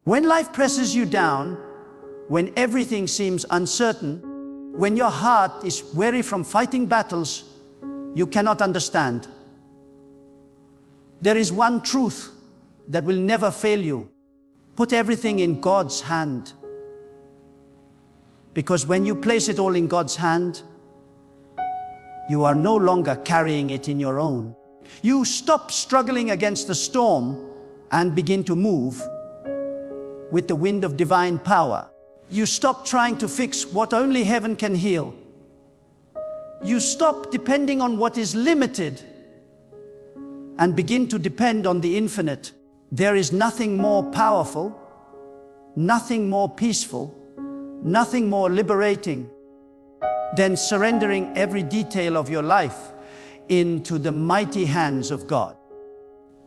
When life presses you down, when everything seems uncertain, when your heart is weary from fighting battles you cannot understand, there is one truth that will never fail you. Put everything in God's hand. Because when you place it all in God's hand, you are no longer carrying it in your own. You stop struggling against the storm and begin to move with the wind of divine power. You stop trying to fix what only heaven can heal. You stop depending on what is limited and begin to depend on the infinite. There is nothing more powerful, nothing more peaceful, nothing more liberating than surrendering every detail of your life into the mighty hands of God.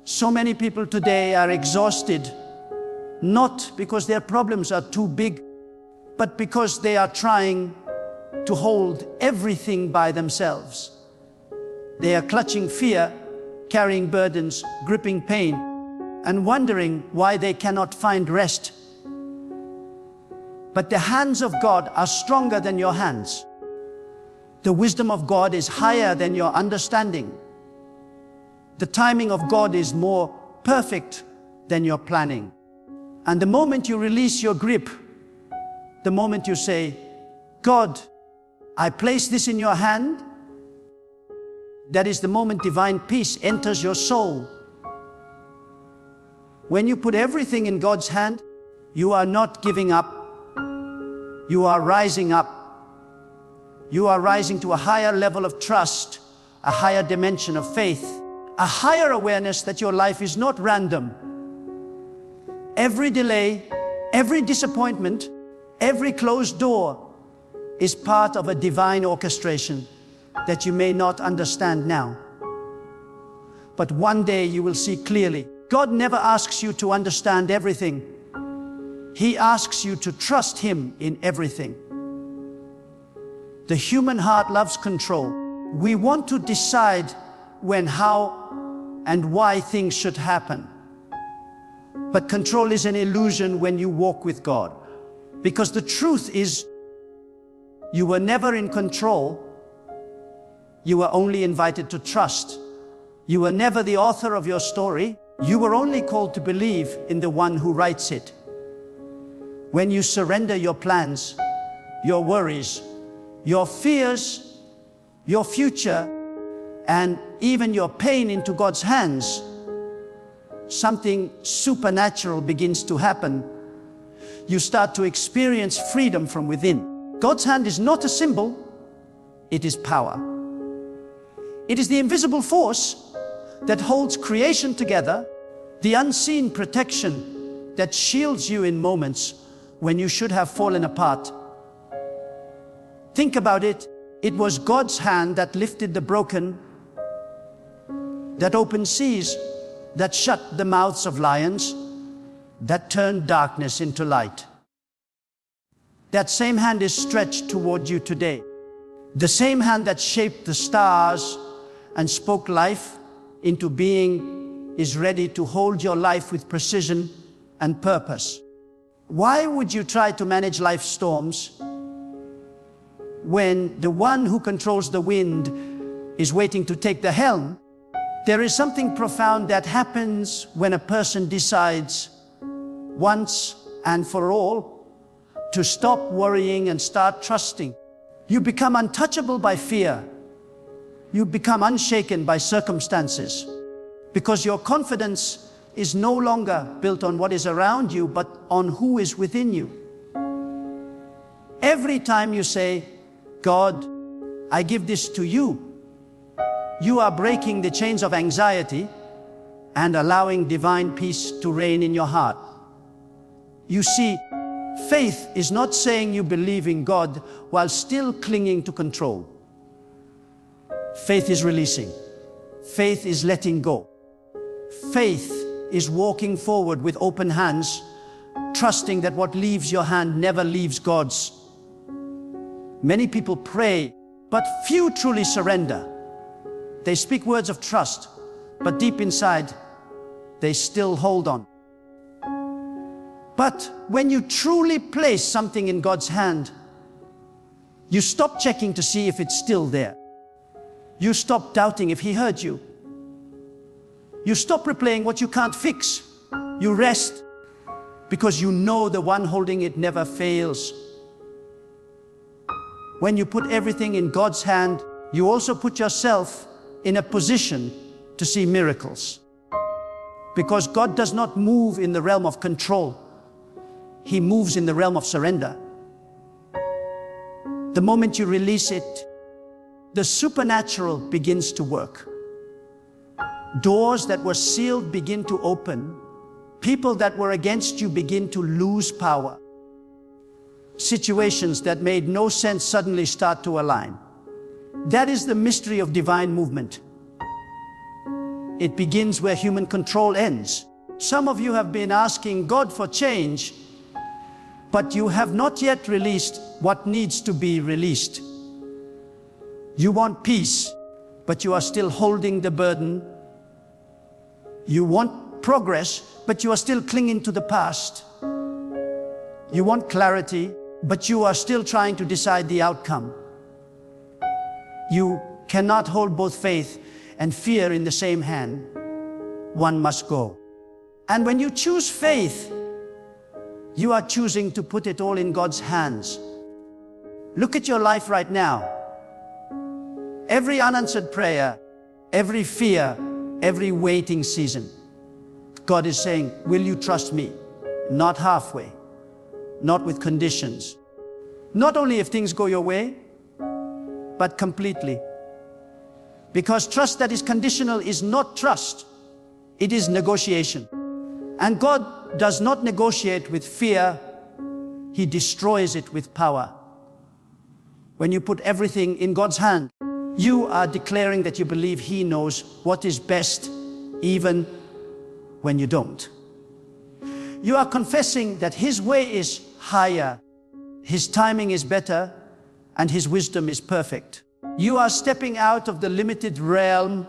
So many people today are exhausted, not because their problems are too big, but because they are trying to hold everything by themselves. They are clutching fear, carrying burdens, gripping pain, and wondering why they cannot find rest. But the hands of God are stronger than your hands. The wisdom of God is higher than your understanding. The timing of God is more perfect than your planning. And the moment you release your grip, the moment you say, God, I place this in your hand, that is the moment divine peace enters your soul. When you put everything in God's hand, you are not giving up. You are rising up. You are rising to a higher level of trust, a higher dimension of faith, a higher awareness that your life is not random. Every delay, every disappointment, every closed door is part of a divine orchestration that you may not understand now. But one day you will see clearly. God never asks you to understand everything. He asks you to trust Him in everything. The human heart loves control. We want to decide when, how, and why things should happen. But control is an illusion when you walk with God. Because the truth is, you were never in control. You were only invited to trust. You were never the author of your story. You were only called to believe in the one who writes it. When you surrender your plans, your worries, your fears, your future, and even your pain into God's hands, something supernatural begins to happen. You start to experience freedom from within. God's hand is not a symbol, it is power. It is the invisible force that holds creation together, the unseen protection that shields you in moments when you should have fallen apart. Think about it. It was God's hand that lifted the broken, that opened seas, that shut the mouths of lions, that turned darkness into light. That same hand is stretched toward you today. The same hand that shaped the stars and spoke life into being is ready to hold your life with precision and purpose. Why would you try to manage life's storms when the one who controls the wind is waiting to take the helm? There is something profound that happens when a person decides once and for all to stop worrying and start trusting. You become untouchable by fear. You become unshaken by circumstances, because your confidence is no longer built on what is around you, but on who is within you. Every time you say, God, I give this to you, you are breaking the chains of anxiety and allowing divine peace to reign in your heart. You see, faith is not saying you believe in God while still clinging to control. Faith is releasing. Faith is letting go. Faith is walking forward with open hands, trusting that what leaves your hand never leaves God's. Many people pray, but few truly surrender. They speak words of trust, but deep inside, they still hold on. But when you truly place something in God's hand, you stop checking to see if it's still there. You stop doubting if He heard you. You stop replaying what you can't fix. You rest because you know the one holding it never fails. When you put everything in God's hand, you also put yourself in a position to see miracles. Because God does not move in the realm of control. He moves in the realm of surrender. The moment you release it, the supernatural begins to work. Doors that were sealed begin to open. People that were against you begin to lose power. Situations that made no sense suddenly start to align. That is the mystery of divine movement. It begins where human control ends. Some of you have been asking God for change, but you have not yet released what needs to be released. You want peace, but you are still holding the burden. You want progress, but you are still clinging to the past. You want clarity, but you are still trying to decide the outcome. You cannot hold both faith and fear in the same hand. One must go. And when you choose faith, you are choosing to put it all in God's hands. Look at your life right now. Every unanswered prayer, every fear, every waiting season, God is saying, will you trust me? Not halfway, not with conditions. Not only if things go your way, but completely. Because trust that is conditional is not trust. It is negotiation. And God does not negotiate with fear. He destroys it with power. When you put everything in God's hand, you are declaring that you believe He knows what is best, even when you don't. You are confessing that His way is higher, His timing is better, and His wisdom is perfect. You are stepping out of the limited realm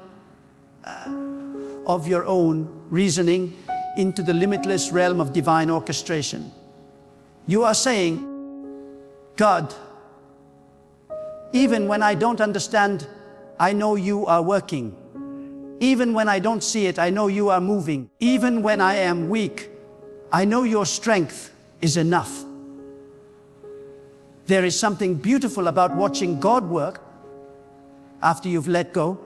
of your own reasoning into the limitless realm of divine orchestration. You are saying, God, even when I don't understand, I know you are working. Even when I don't see it, I know you are moving. Even when I am weak, I know your strength is enough. There is something beautiful about watching God work after you've let go,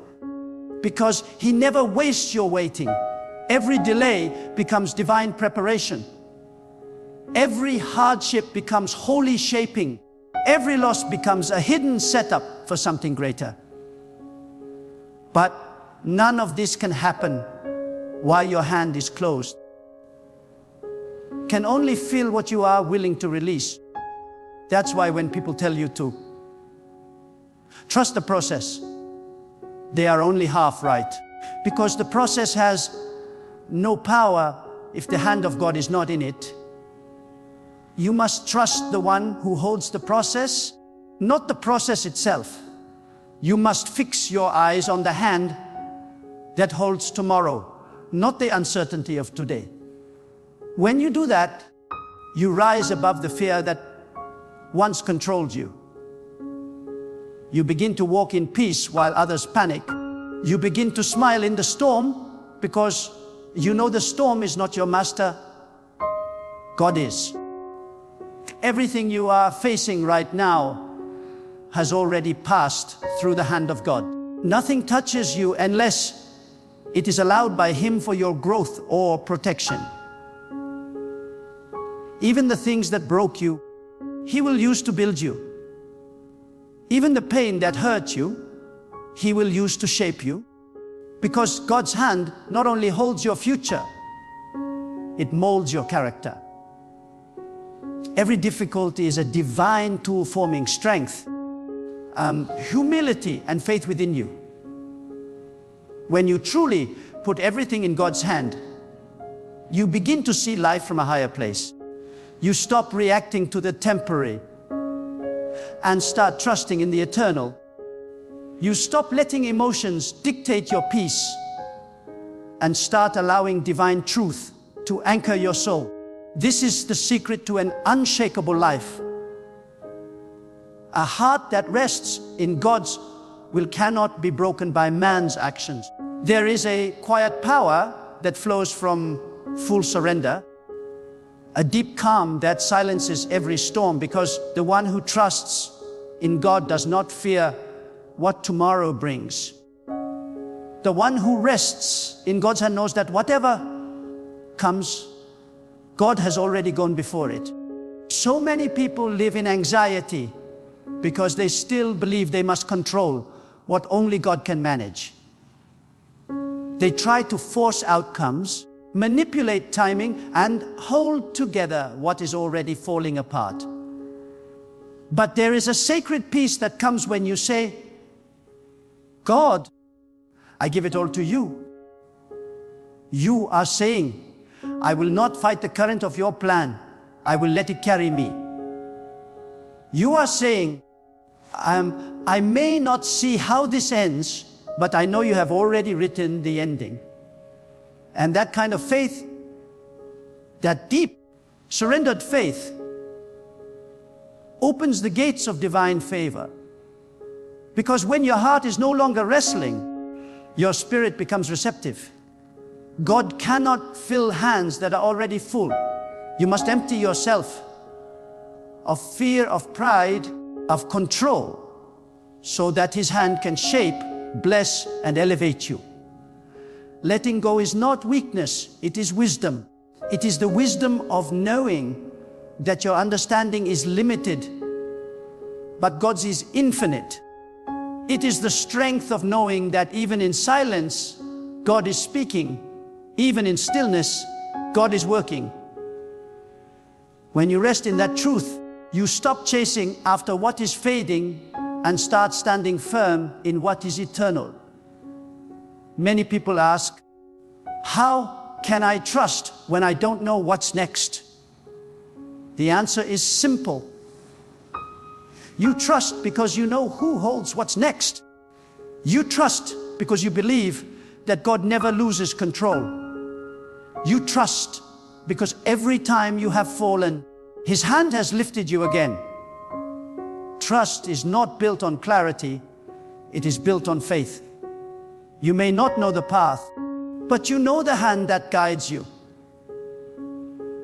because He never wastes your waiting. Every delay becomes divine preparation. Every hardship becomes holy shaping. Every loss becomes a hidden setup for something greater. But none of this can happen while your hand is closed. Can only feel what you are willing to release. That's why when people tell you to trust the process, they are only half right. Because the process has no power if the hand of God is not in it. You must trust the one who holds the process, not the process itself. You must fix your eyes on the hand that holds tomorrow, not the uncertainty of today. When you do that, you rise above the fear that once controlled you. You begin to walk in peace while others panic. You begin to smile in the storm because you know the storm is not your master. God is. Everything you are facing right now has already passed through the hand of God. Nothing touches you unless it is allowed by Him for your growth or protection. Even the things that broke you, He will use to build you. Even the pain that hurt you, He will use to shape you. Because God's hand not only holds your future, it molds your character. Every difficulty is a divine tool forming strength, humility and faith within you. When you truly put everything in God's hand, you begin to see life from a higher place. You stop reacting to the temporary and start trusting in the eternal. You stop letting emotions dictate your peace and start allowing divine truth to anchor your soul. This is the secret to an unshakable life. A heart that rests in God's will cannot be broken by man's actions. There is a quiet power that flows from full surrender, a deep calm that silences every storm, because the one who trusts in God does not fear what tomorrow brings. The one who rests in God's hand knows that whatever comes, God has already gone before it. So many people live in anxiety because they still believe they must control what only God can manage. They try to force outcomes, manipulate timing, and hold together what is already falling apart. But there is a sacred peace that comes when you say, God, I give it all to you. You are saying, I will not fight the current of your plan. I will let it carry me. You are saying, I may not see how this ends, but I know you have already written the ending. And that kind of faith, that deep, surrendered faith, opens the gates of divine favor. Because when your heart is no longer wrestling, your spirit becomes receptive. God cannot fill hands that are already full. You must empty yourself of fear, of pride, of control, so that His hand can shape, bless, and elevate you. Letting go is not weakness, it is wisdom. It is the wisdom of knowing that your understanding is limited, but God's is infinite. It is the strength of knowing that even in silence, God is speaking. Even in stillness, God is working. When you rest in that truth, you stop chasing after what is fading and start standing firm in what is eternal. Many people ask, how can I trust when I don't know what's next? The answer is simple. You trust because you know who holds what's next. You trust because you believe that God never loses control. You trust because every time you have fallen, His hand has lifted you again. Trust is not built on clarity, it is built on faith. You may not know the path, but you know the hand that guides you.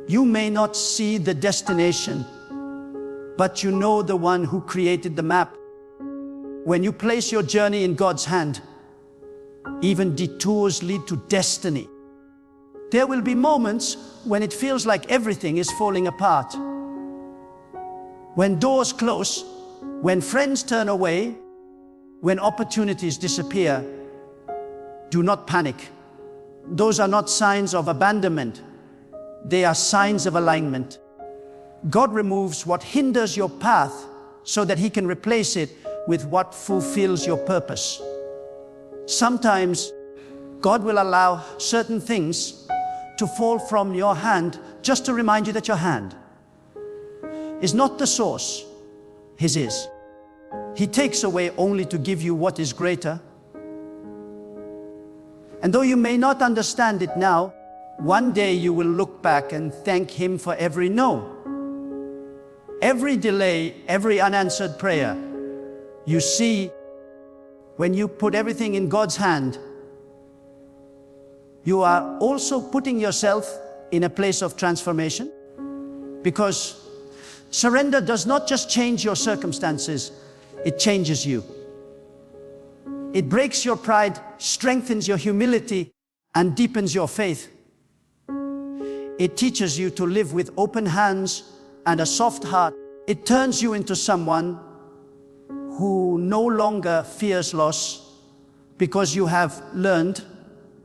You may not see the destination, but you know the one who created the map. When you place your journey in God's hand, even detours lead to destiny. There will be moments when it feels like everything is falling apart. When doors close, when friends turn away, when opportunities disappear, do not panic. Those are not signs of abandonment. They are signs of alignment. God removes what hinders your path so that He can replace it with what fulfills your purpose. Sometimes God will allow certain things to fall from your hand just to remind you that your hand is not the source, His is. He takes away only to give you what is greater. And though you may not understand it now, one day you will look back and thank Him for every no, every delay, every unanswered prayer. You see, when you put everything in God's hand, you are also putting yourself in a place of transformation, because surrender does not just change your circumstances, it changes you. It breaks your pride, strengthens your humility, and deepens your faith. It teaches you to live with open hands and a soft heart. It turns you into someone who no longer fears loss, because you have learned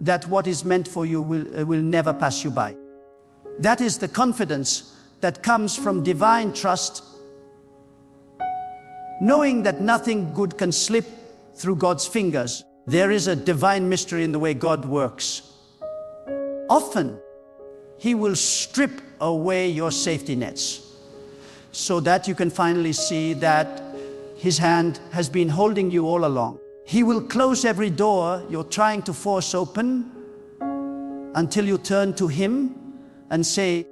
that what is meant for you will never pass you by. That is the confidence that comes from divine trust, knowing that nothing good can slip through God's fingers. There is a divine mystery in the way God works. Often, He will strip away your safety nets so that you can finally see that His hand has been holding you all along. He will close every door you're trying to force open until you turn to Him and say,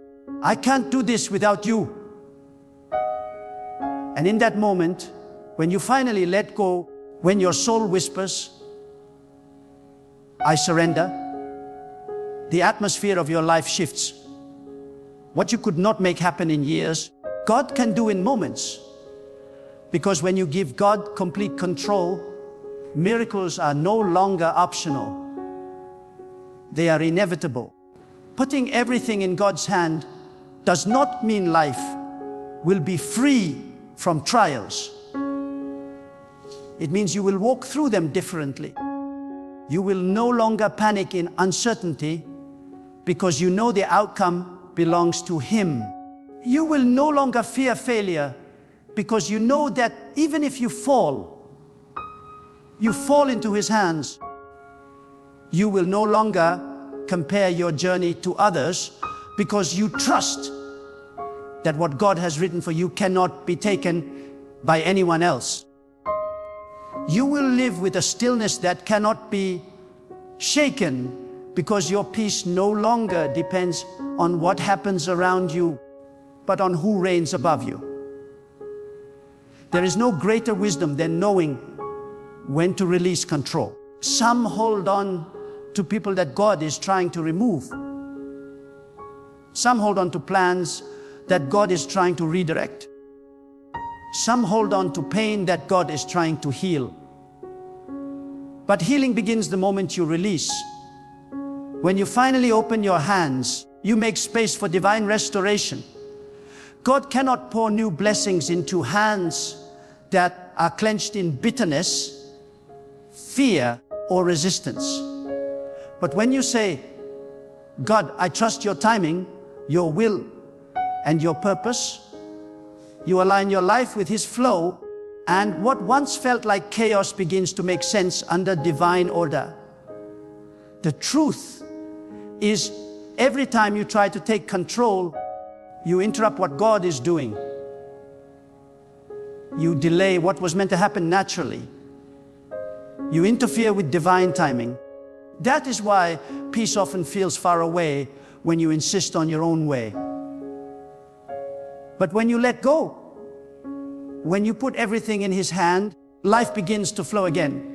I can't do this without you. And in that moment, when you finally let go, when your soul whispers, I surrender, the atmosphere of your life shifts. What you could not make happen in years, God can do in moments. Because when you give God complete control, miracles are no longer optional. They are inevitable. Putting everything in God's hand does not mean life will be free from trials. It means you will walk through them differently. You will no longer panic in uncertainty because you know the outcome belongs to Him. You will no longer fear failure because you know that even if you fall into His hands. You will no longer compare your journey to others because you trust that what God has written for you cannot be taken by anyone else. You will live with a stillness that cannot be shaken because your peace no longer depends on what happens around you, but on who reigns above you. There is no greater wisdom than knowing when to release control. Some hold on to people that God is trying to remove. Some hold on to plans that God is trying to redirect. Some hold on to pain that God is trying to heal. But healing begins the moment you release. When you finally open your hands, you make space for divine restoration. God cannot pour new blessings into hands that are clenched in bitterness, fear, or resistance. But when you say, God, I trust your timing, your will, and your purpose, you align your life with His flow, and what once felt like chaos begins to make sense under divine order. The truth is, every time you try to take control, you interrupt what God is doing. You delay what was meant to happen naturally. You interfere with divine timing. That is why peace often feels far away when you insist on your own way. But when you let go, when you put everything in His hand, life begins to flow again.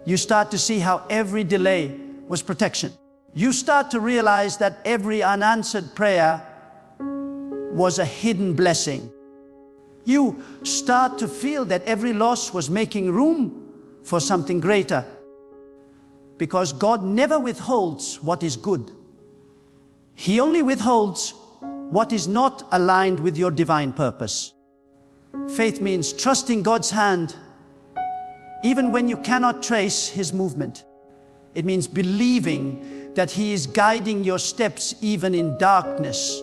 You start to see how every delay was protection. You start to realize that every unanswered prayer was a hidden blessing. You start to feel that every loss was making room for something greater. Because God never withholds what is good. He only withholds what is not aligned with your divine purpose. Faith means trusting God's hand even when you cannot trace His movement. It means believing that He is guiding your steps even in darkness.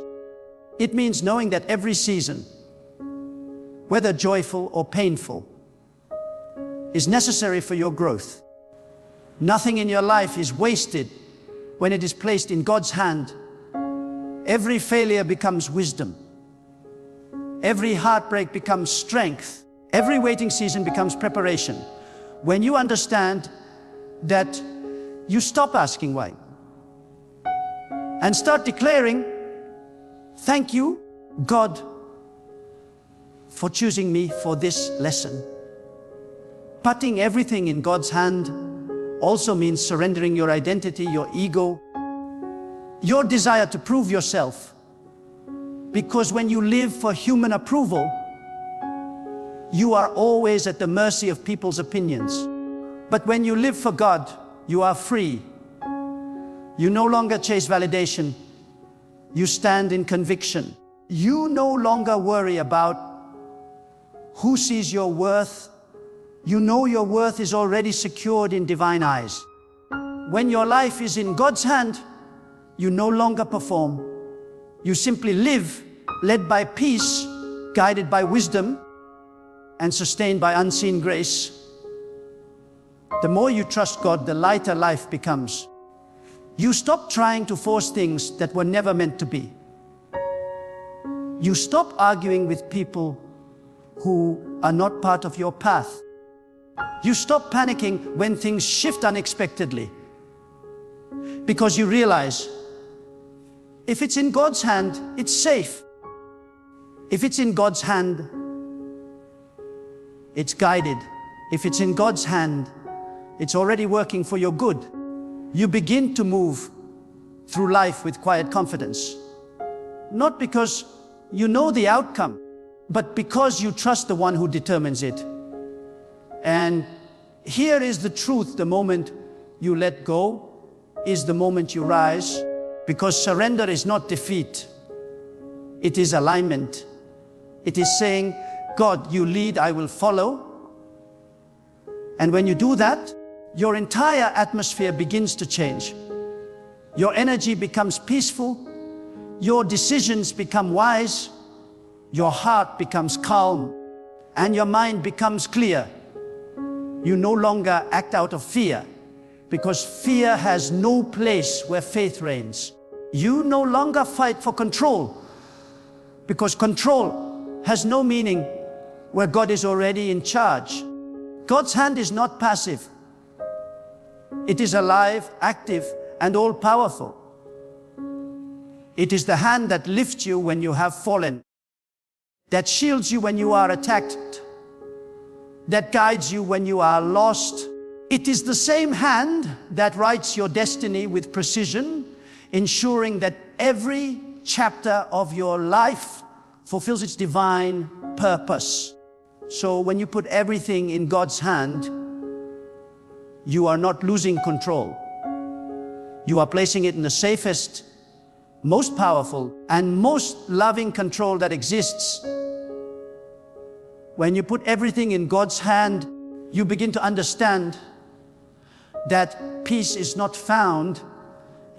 It means knowing that every season, whether joyful or painful, is necessary for your growth. Nothing in your life is wasted when it is placed in God's hand. Every failure becomes wisdom. Every heartbreak becomes strength. Every waiting season becomes preparation. When you understand that, you stop asking why and start declaring, thank you, God, for choosing me for this lesson. Putting everything in God's hand also means surrendering your identity, your ego, your desire to prove yourself. Because when you live for human approval, you are always at the mercy of people's opinions. But when you live for God, you are free. You no longer chase validation. You stand in conviction. You no longer worry about who sees your worth. You know your worth is already secured in divine eyes. When your life is in God's hand, you no longer perform. You simply live, led by peace, guided by wisdom, and sustained by unseen grace. The more you trust God, the lighter life becomes. You stop trying to force things that were never meant to be. You stop arguing with people who are not part of your path. You stop panicking when things shift unexpectedly. Because you realize If it's in God's hand, it's safe. If it's in God's hand, it's guided. If it's in God's hand, it's already working for your good. You begin to move through life with quiet confidence. Not because you know the outcome, but because you trust the one who determines it. And here is the truth: the moment you let go is the moment you rise, because surrender is not defeat. It is alignment. It is saying, God, you lead, I will follow. And when you do that, your entire atmosphere begins to change. Your energy becomes peaceful. Your decisions become wise. Your heart becomes calm. And your mind becomes clear. You no longer act out of fear, because fear has no place where faith reigns. You no longer fight for control, because control has no meaning where God is already in charge. God's hand is not passive. It is alive, active, and all-powerful. It is the hand that lifts you when you have fallen, that shields you when you are attacked, that guides you when you are lost. It is the same hand that writes your destiny with precision, ensuring that every chapter of your life fulfills its divine purpose. So when you put everything in God's hand, you are not losing control. You are placing it in the safest, most powerful, and most loving control that exists. When you put everything in God's hand, you begin to understand that peace is not found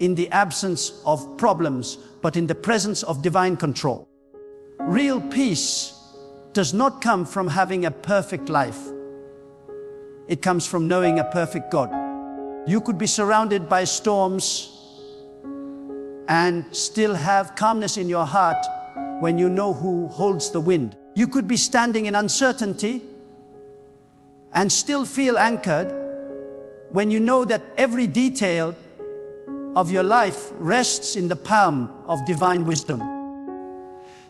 in the absence of problems, but in the presence of divine control. Real peace does not come from having a perfect life. It comes from knowing a perfect God. You could be surrounded by storms and still have calmness in your heart when you know who holds the wind. You could be standing in uncertainty and still feel anchored when you know that every detail of your life rests in the palm of divine wisdom.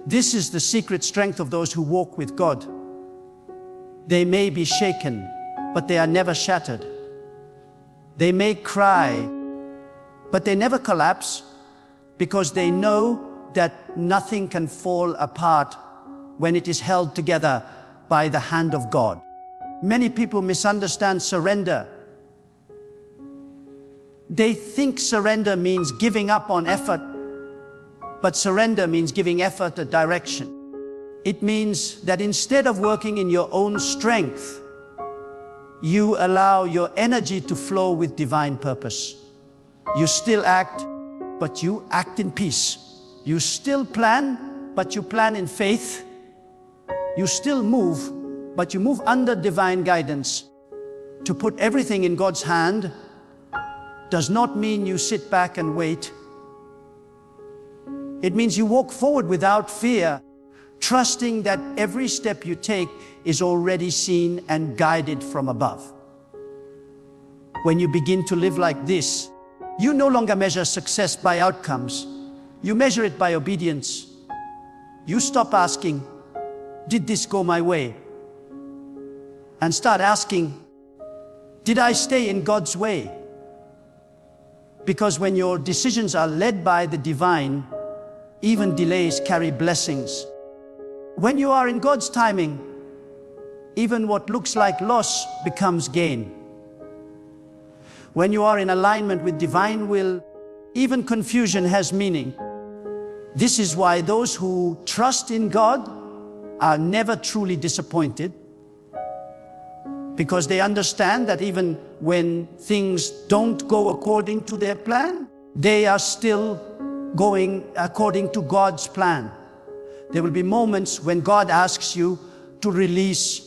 This is the secret strength of those who walk with God. They may be shaken, but they are never shattered. They may cry, but they never collapse, because they know that nothing can fall apart when it is held together by the hand of God. Many people misunderstand surrender. They think surrender means giving up on effort, but surrender means giving effort a direction. It means that instead of working in your own strength, you allow your energy to flow with divine purpose. You still act, but you act in peace. You still plan, but you plan in faith. You still move, but you move under divine guidance. To put everything in God's hand does not mean you sit back and wait. It means you walk forward without fear, trusting that every step you take is already seen and guided from above. When you begin to live like this, you no longer measure success by outcomes. You measure it by obedience. You stop asking, did this go my way? And start asking, did I stay in God's way? Because when your decisions are led by the divine, even delays carry blessings. When you are in God's timing, even what looks like loss becomes gain. When you are in alignment with divine will, even confusion has meaning. This is why those who trust in God are never truly disappointed, because they understand that even when things don't go according to their plan, they are still going according to God's plan. There will be moments when God asks you to release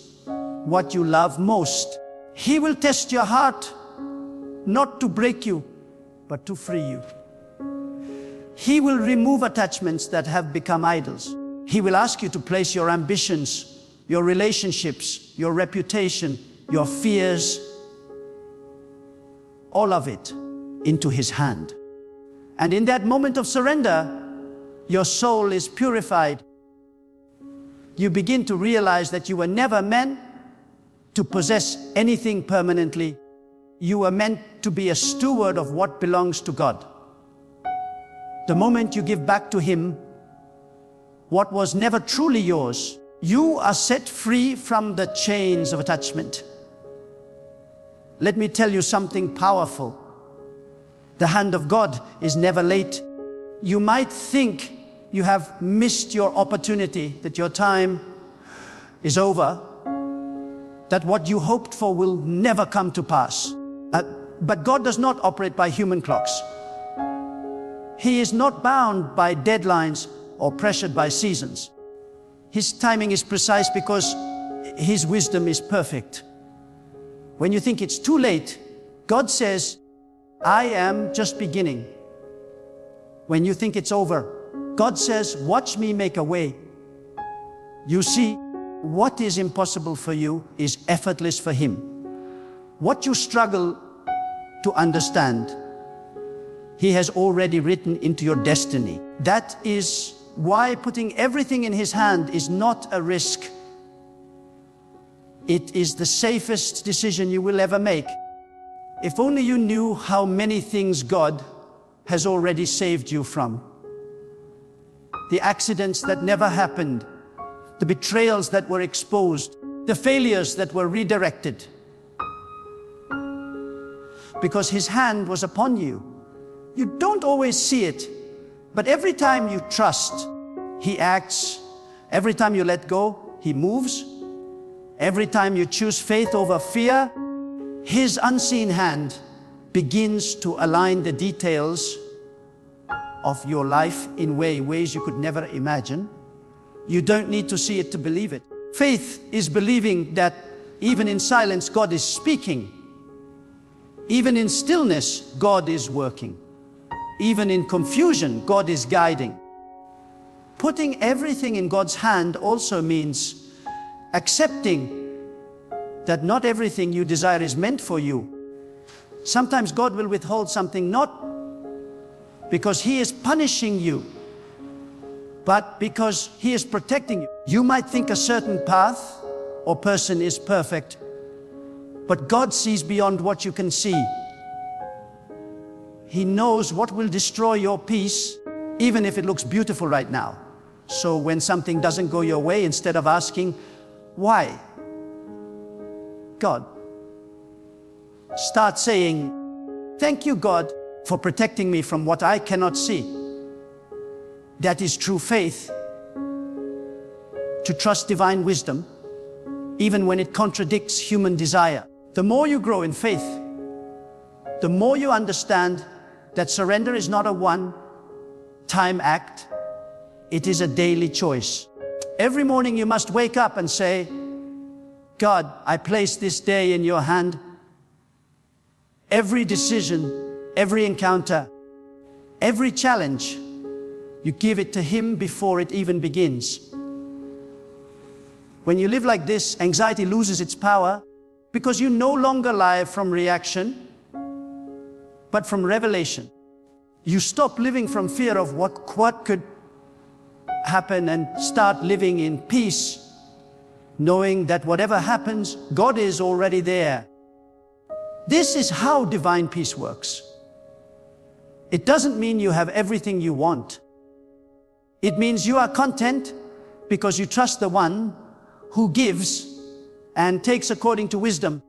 what you love most. He will test your heart, not to break you, but to free you. He will remove attachments that have become idols. He will ask you to place your ambitions, your relationships, your reputation, your fears, all of it into His hand. And in that moment of surrender, Your soul is purified. You begin to realize that you were never meant to possess anything permanently. You were meant to be a steward of what belongs to God. The moment you give back to Him what was never truly yours, you are set free from the chains of attachment. Let me tell you something powerful. The hand of God is never late. You might think you have missed your opportunity, that your time is over, that what you hoped for will never come to pass. But God does not operate by human clocks. He is not bound by deadlines or pressured by seasons. His timing is precise because His wisdom is perfect. When you think it's too late, God says, I am just beginning. When you think it's over, God says, watch me make a way. You see, what is impossible for you is effortless for Him. What you struggle to understand, He has already written into your destiny. That is why putting everything in His hand is not a risk. It is the safest decision you will ever make. If only you knew how many things God has already saved you from. The accidents that never happened, the betrayals that were exposed, the failures that were redirected. Because His hand was upon you. You don't always see it, but every time you trust, He acts. Every time you let go, He moves. Every time you choose faith over fear, His unseen hand begins to align the details of your life in ways you could never imagine. You don't need to see it to believe it. Faith is believing that even in silence, God is speaking. Even in stillness, God is working. Even in confusion, God is guiding. Putting everything in God's hand also means accepting that not everything you desire is meant for you. Sometimes God will withhold something not because He is punishing you, but because He is protecting you. You might think a certain path or person is perfect, but God sees beyond what you can see. He knows what will destroy your peace, even if it looks beautiful right now. So when something doesn't go your way, instead of asking, why? God, start saying, thank you, God, for protecting me from what I cannot see. That is true faith. To trust divine wisdom, even when it contradicts human desire. The more you grow in faith, the more you understand that surrender is not a one-time act, it is a daily choice. Every morning you must wake up and say, God, I place this day in your hand. Every decision, every encounter, every challenge, you give it to Him before it even begins. When you live like this, anxiety loses its power because you no longer live from reaction, but from revelation. You stop living from fear of what could happen and start living in peace, knowing that whatever happens, God is already there. This is how divine peace works. It doesn't mean you have everything you want. It means you are content because you trust the one who gives and takes according to wisdom.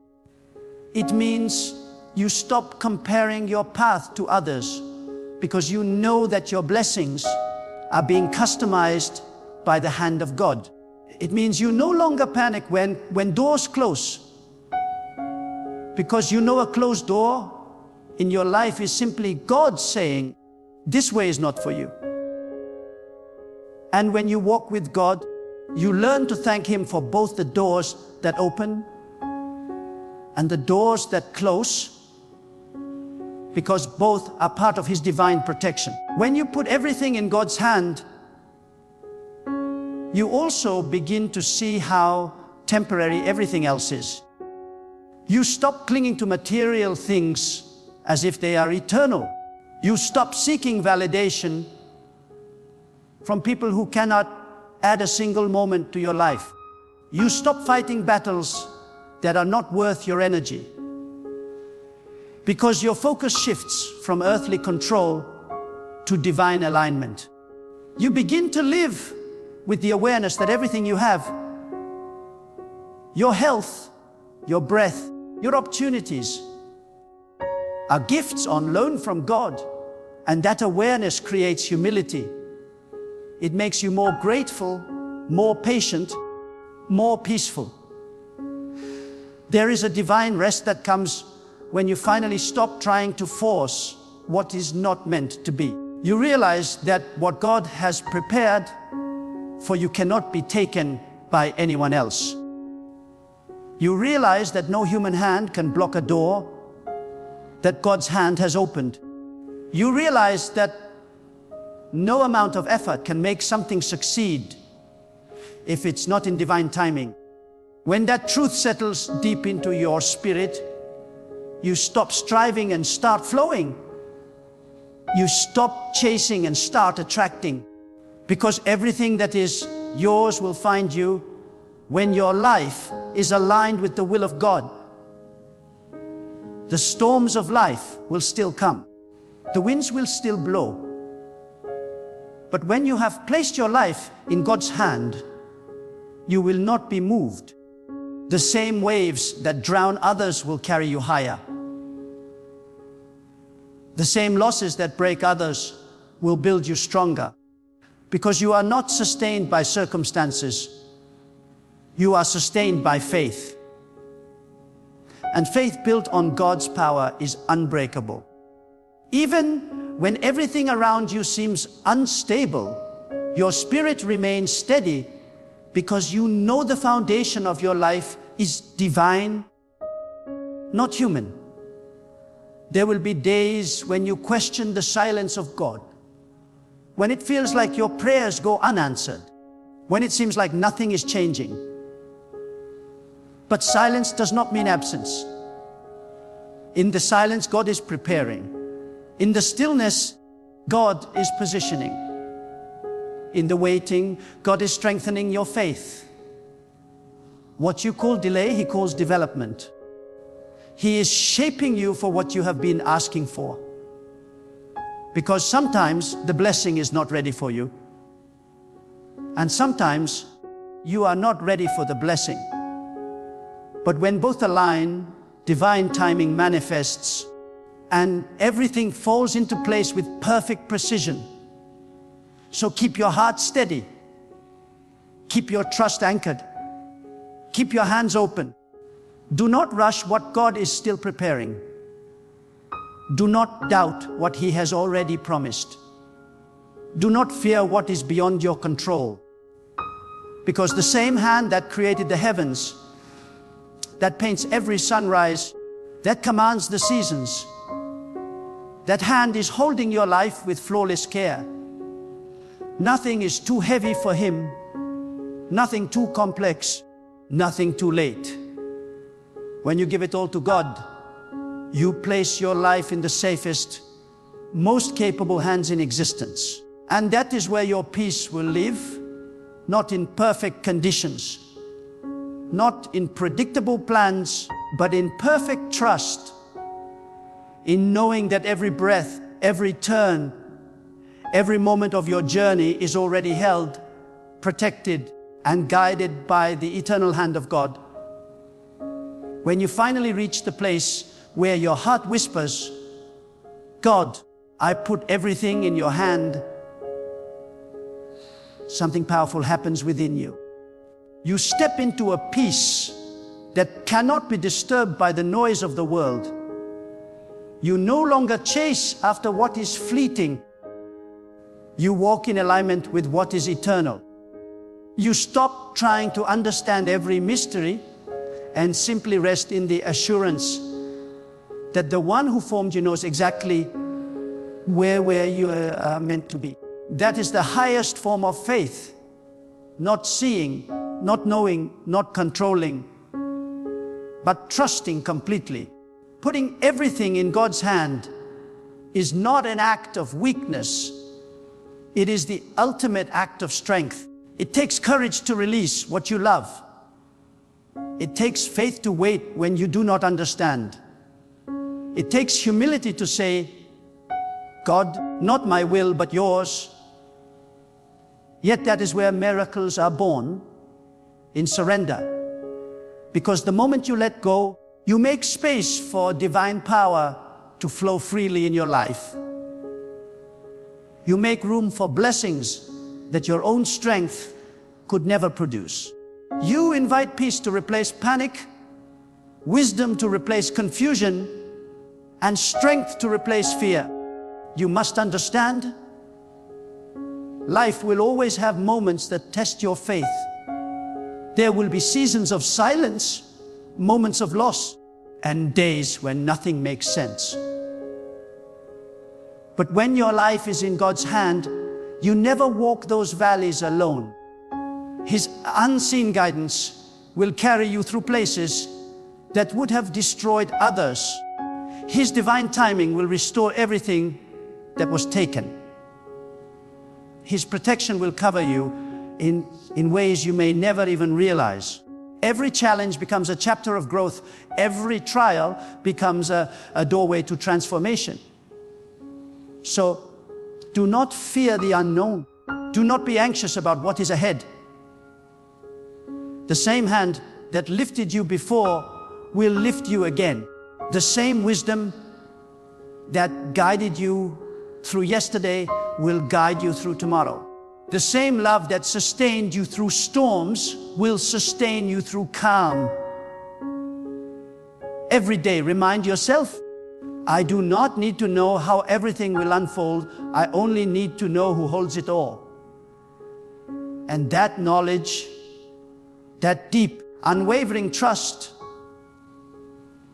It means you stop comparing your path to others because you know that your blessings are being customized by the hand of God. It means you no longer panic when doors close, because you know a closed door in your life is simply God saying, this way is not for you. And when you walk with God, you learn to thank Him for both the doors that open and the doors that close, because both are part of His divine protection. When you put everything in God's hand, you also begin to see how temporary everything else is. You stop clinging to material things as if they are eternal. You stop seeking validation from people who cannot add a single moment to your life. You stop fighting battles that are not worth your energy, because your focus shifts from earthly control to divine alignment. You begin to live with the awareness that everything you have, your health, your breath, your opportunities, are gifts on loan from God. And that awareness creates humility. It makes you more grateful, more patient, more peaceful. There is a divine rest that comes when you finally stop trying to force what is not meant to be. You realize that what God has prepared for you cannot be taken by anyone else. You realize that no human hand can block a door that God's hand has opened. You realize that no amount of effort can make something succeed if it's not in divine timing. When that truth settles deep into your spirit, you stop striving and start flowing. You stop chasing and start attracting, because everything that is yours will find you when your life is aligned with the will of God. The storms of life will still come. The winds will still blow. But when you have placed your life in God's hand, you will not be moved. The same waves that drown others will carry you higher. The same losses that break others will build you stronger, because you are not sustained by circumstances. You are sustained by faith. And faith built on God's power is unbreakable. Even when everything around you seems unstable, your spirit remains steady, because you know the foundation of your life is divine, not human. There will be days when you question the silence of God, when it feels like your prayers go unanswered, when it seems like nothing is changing. But silence does not mean absence. In the silence, God is preparing. In the stillness, God is positioning. In the waiting, God is strengthening your faith. What you call delay, He calls development. He is shaping you for what you have been asking for. Because sometimes the blessing is not ready for you. And sometimes you are not ready for the blessing. But when both align, divine timing manifests, and everything falls into place with perfect precision. So keep your heart steady. Keep your trust anchored. Keep your hands open. Do not rush what God is still preparing. Do not doubt what He has already promised. Do not fear what is beyond your control. Because the same hand that created the heavens, that paints every sunrise, that commands the seasons, that hand is holding your life with flawless care. Nothing is too heavy for Him, nothing too complex, nothing too late. When you give it all to God, you place your life in the safest, most capable hands in existence. And that is where your peace will live, not in perfect conditions, not in predictable plans, but in perfect trust, in knowing that every breath, every turn, every moment of your journey is already held, protected, and guided by the eternal hand of God. When you finally reach the place where your heart whispers, God, I put everything in your hand, something powerful happens within you. You step into a peace that cannot be disturbed by the noise of the world. You no longer chase after what is fleeting. You walk in alignment with what is eternal. You stop trying to understand every mystery and simply rest in the assurance that the one who formed you knows exactly where you are meant to be. That is the highest form of faith. Not seeing, not knowing, not controlling, but trusting completely. Putting everything in God's hand is not an act of weakness. It is the ultimate act of strength. It takes courage to release what you love. It takes faith to wait when you do not understand. It takes humility to say, God, not my will, but yours. Yet that is where miracles are born, in surrender. Because the moment you let go, you make space for divine power to flow freely in your life. You make room for blessings that your own strength could never produce. You invite peace to replace panic, wisdom to replace confusion, and strength to replace fear. You must understand, life will always have moments that test your faith. There will be seasons of silence, moments of loss, and days when nothing makes sense. But when your life is in God's hand, you never walk those valleys alone. His unseen guidance will carry you through places that would have destroyed others. His divine timing will restore everything that was taken. His protection will cover you in ways you may never even realize. Every challenge becomes a chapter of growth. Every trial becomes a doorway to transformation. So, do not fear the unknown. Do not be anxious about what is ahead. The same hand that lifted you before will lift you again. The same wisdom that guided you through yesterday will guide you through tomorrow. The same love that sustained you through storms will sustain you through calm. Every day, remind yourself, I do not need to know how everything will unfold. I only need to know who holds it all. And that knowledge, that deep, unwavering trust,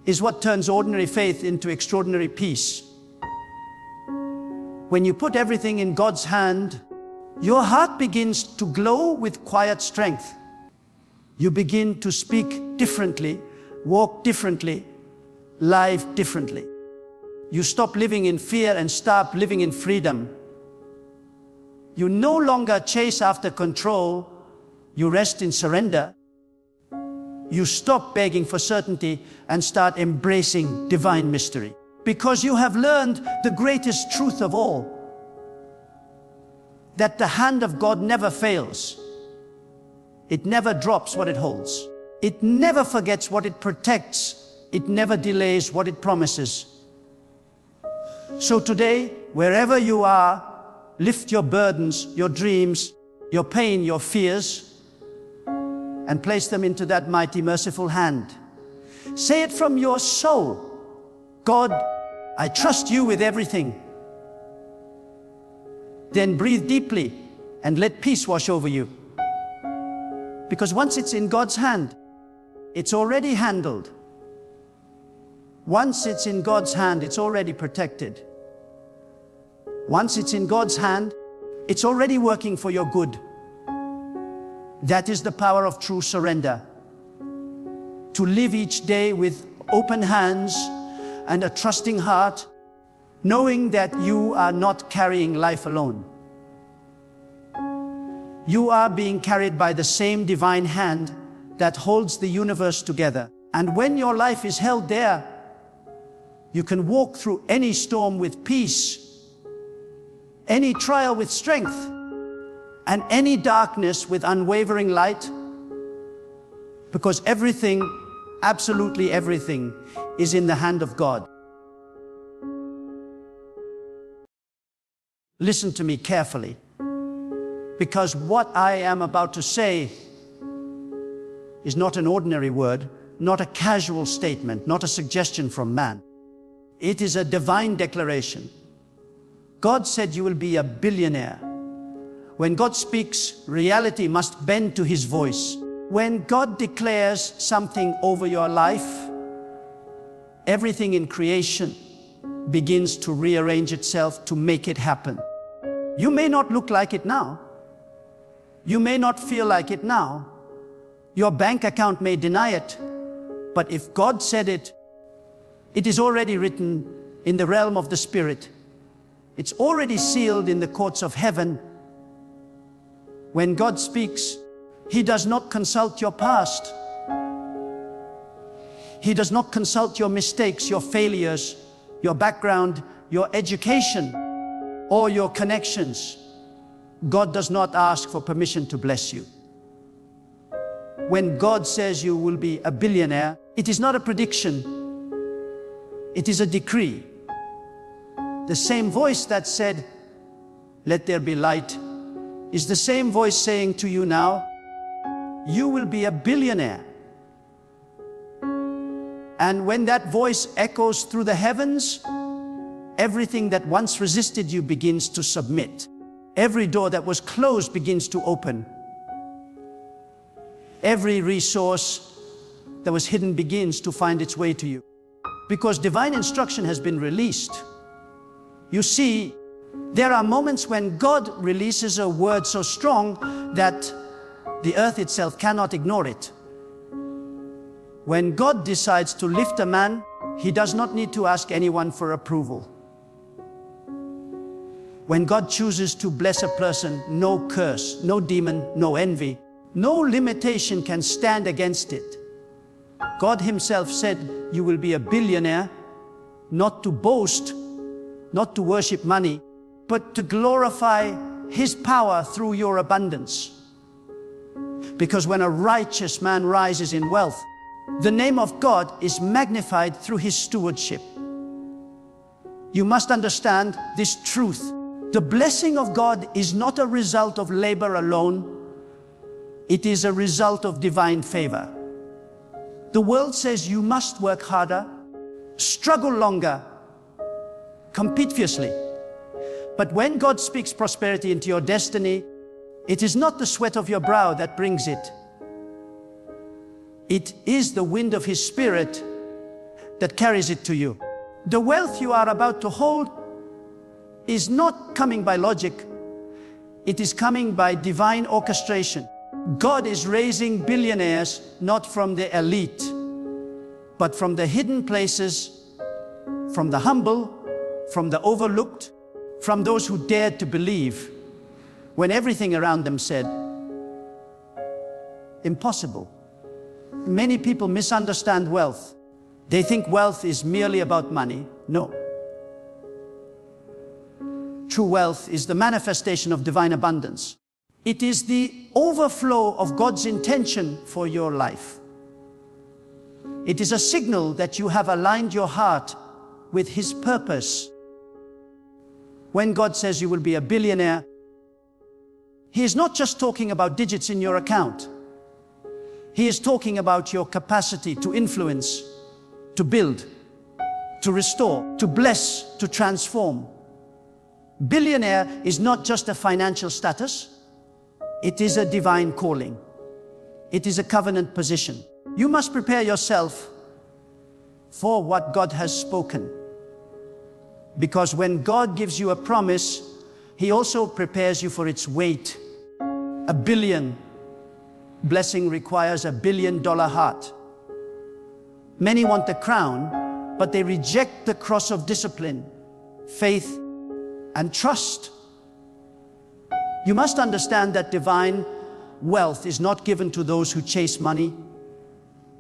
is what turns ordinary faith into extraordinary peace. When you put everything in God's hand, your heart begins to glow with quiet strength. You begin to speak differently, walk differently, live differently. You stop living in fear and start living in freedom. You no longer chase after control, you rest in surrender. You stop begging for certainty and start embracing divine mystery. Because you have learned the greatest truth of all, that the hand of God never fails. It never drops what it holds. It never forgets what it protects. It never delays what it promises. So today, wherever you are, lift your burdens, your dreams, your pain, your fears, and place them into that mighty, merciful hand. Say it from your soul. God, I trust you with everything. Then breathe deeply and let peace wash over you. Because once it's in God's hand, it's already handled. Once it's in God's hand, it's already protected. Once it's in God's hand, it's already working for your good. That is the power of true surrender. To live each day with open hands and a trusting heart, knowing that you are not carrying life alone. You are being carried by the same divine hand that holds the universe together. And when your life is held there, you can walk through any storm with peace, any trial with strength, and any darkness with unwavering light, because everything, absolutely everything, is in the hand of God. Listen to me carefully, because what I am about to say is not an ordinary word, not a casual statement, not a suggestion from man. It is a divine declaration. God said you will be a billionaire. When God speaks, reality must bend to His voice. When God declares something over your life, everything in creation begins to rearrange itself to make it happen. You may not look like it now. You may not feel like it now. Your bank account may deny it. But if God said it, it is already written in the realm of the Spirit. It's already sealed in the courts of heaven, When God speaks, He does not consult your past. He does not consult your mistakes, your failures, your background, your education, or your connections. God does not ask for permission to bless you. When God says you will be a billionaire, it is not a prediction. It is a decree. The same voice that said, "Let there be light," is the same voice saying to you now, "You will be a billionaire." And when that voice echoes through the heavens, everything that once resisted you begins to submit. Every door that was closed begins to open. Every resource that was hidden begins to find its way to you. Because divine instruction has been released. You see, there are moments when God releases a word so strong that the earth itself cannot ignore it. When God decides to lift a man, He does not need to ask anyone for approval. When God chooses to bless a person, no curse, no demon, no envy, no limitation can stand against it. God Himself said, "You will be a billionaire," not to boast, not to worship money, but to glorify His power through your abundance. Because when a righteous man rises in wealth, the name of God is magnified through his stewardship. You must understand this truth. The blessing of God is not a result of labor alone. It is a result of divine favor. The world says you must work harder, struggle longer, compete fiercely. But when God speaks prosperity into your destiny, it is not the sweat of your brow that brings it. It is the wind of His Spirit that carries it to you. The wealth you are about to hold is not coming by logic. It is coming by divine orchestration. God is raising billionaires not from the elite, but from the hidden places, from the humble, from the overlooked, from those who dared to believe when everything around them said, impossible. Many people misunderstand wealth. They think wealth is merely about money. No. True wealth is the manifestation of divine abundance. It is the overflow of God's intention for your life. It is a signal that you have aligned your heart with His purpose. When God says you will be a billionaire, He is not just talking about digits in your account. He is talking about your capacity to influence, to build, to restore, to bless, to transform. Billionaire is not just a financial status. It is a divine calling. It is a covenant position. You must prepare yourself for what God has spoken. Because when God gives you a promise, He also prepares you for its weight. A billion blessing requires $1 billion heart. Many want the crown, but they reject the cross of discipline, faith, and trust. You must understand that divine wealth is not given to those who chase money.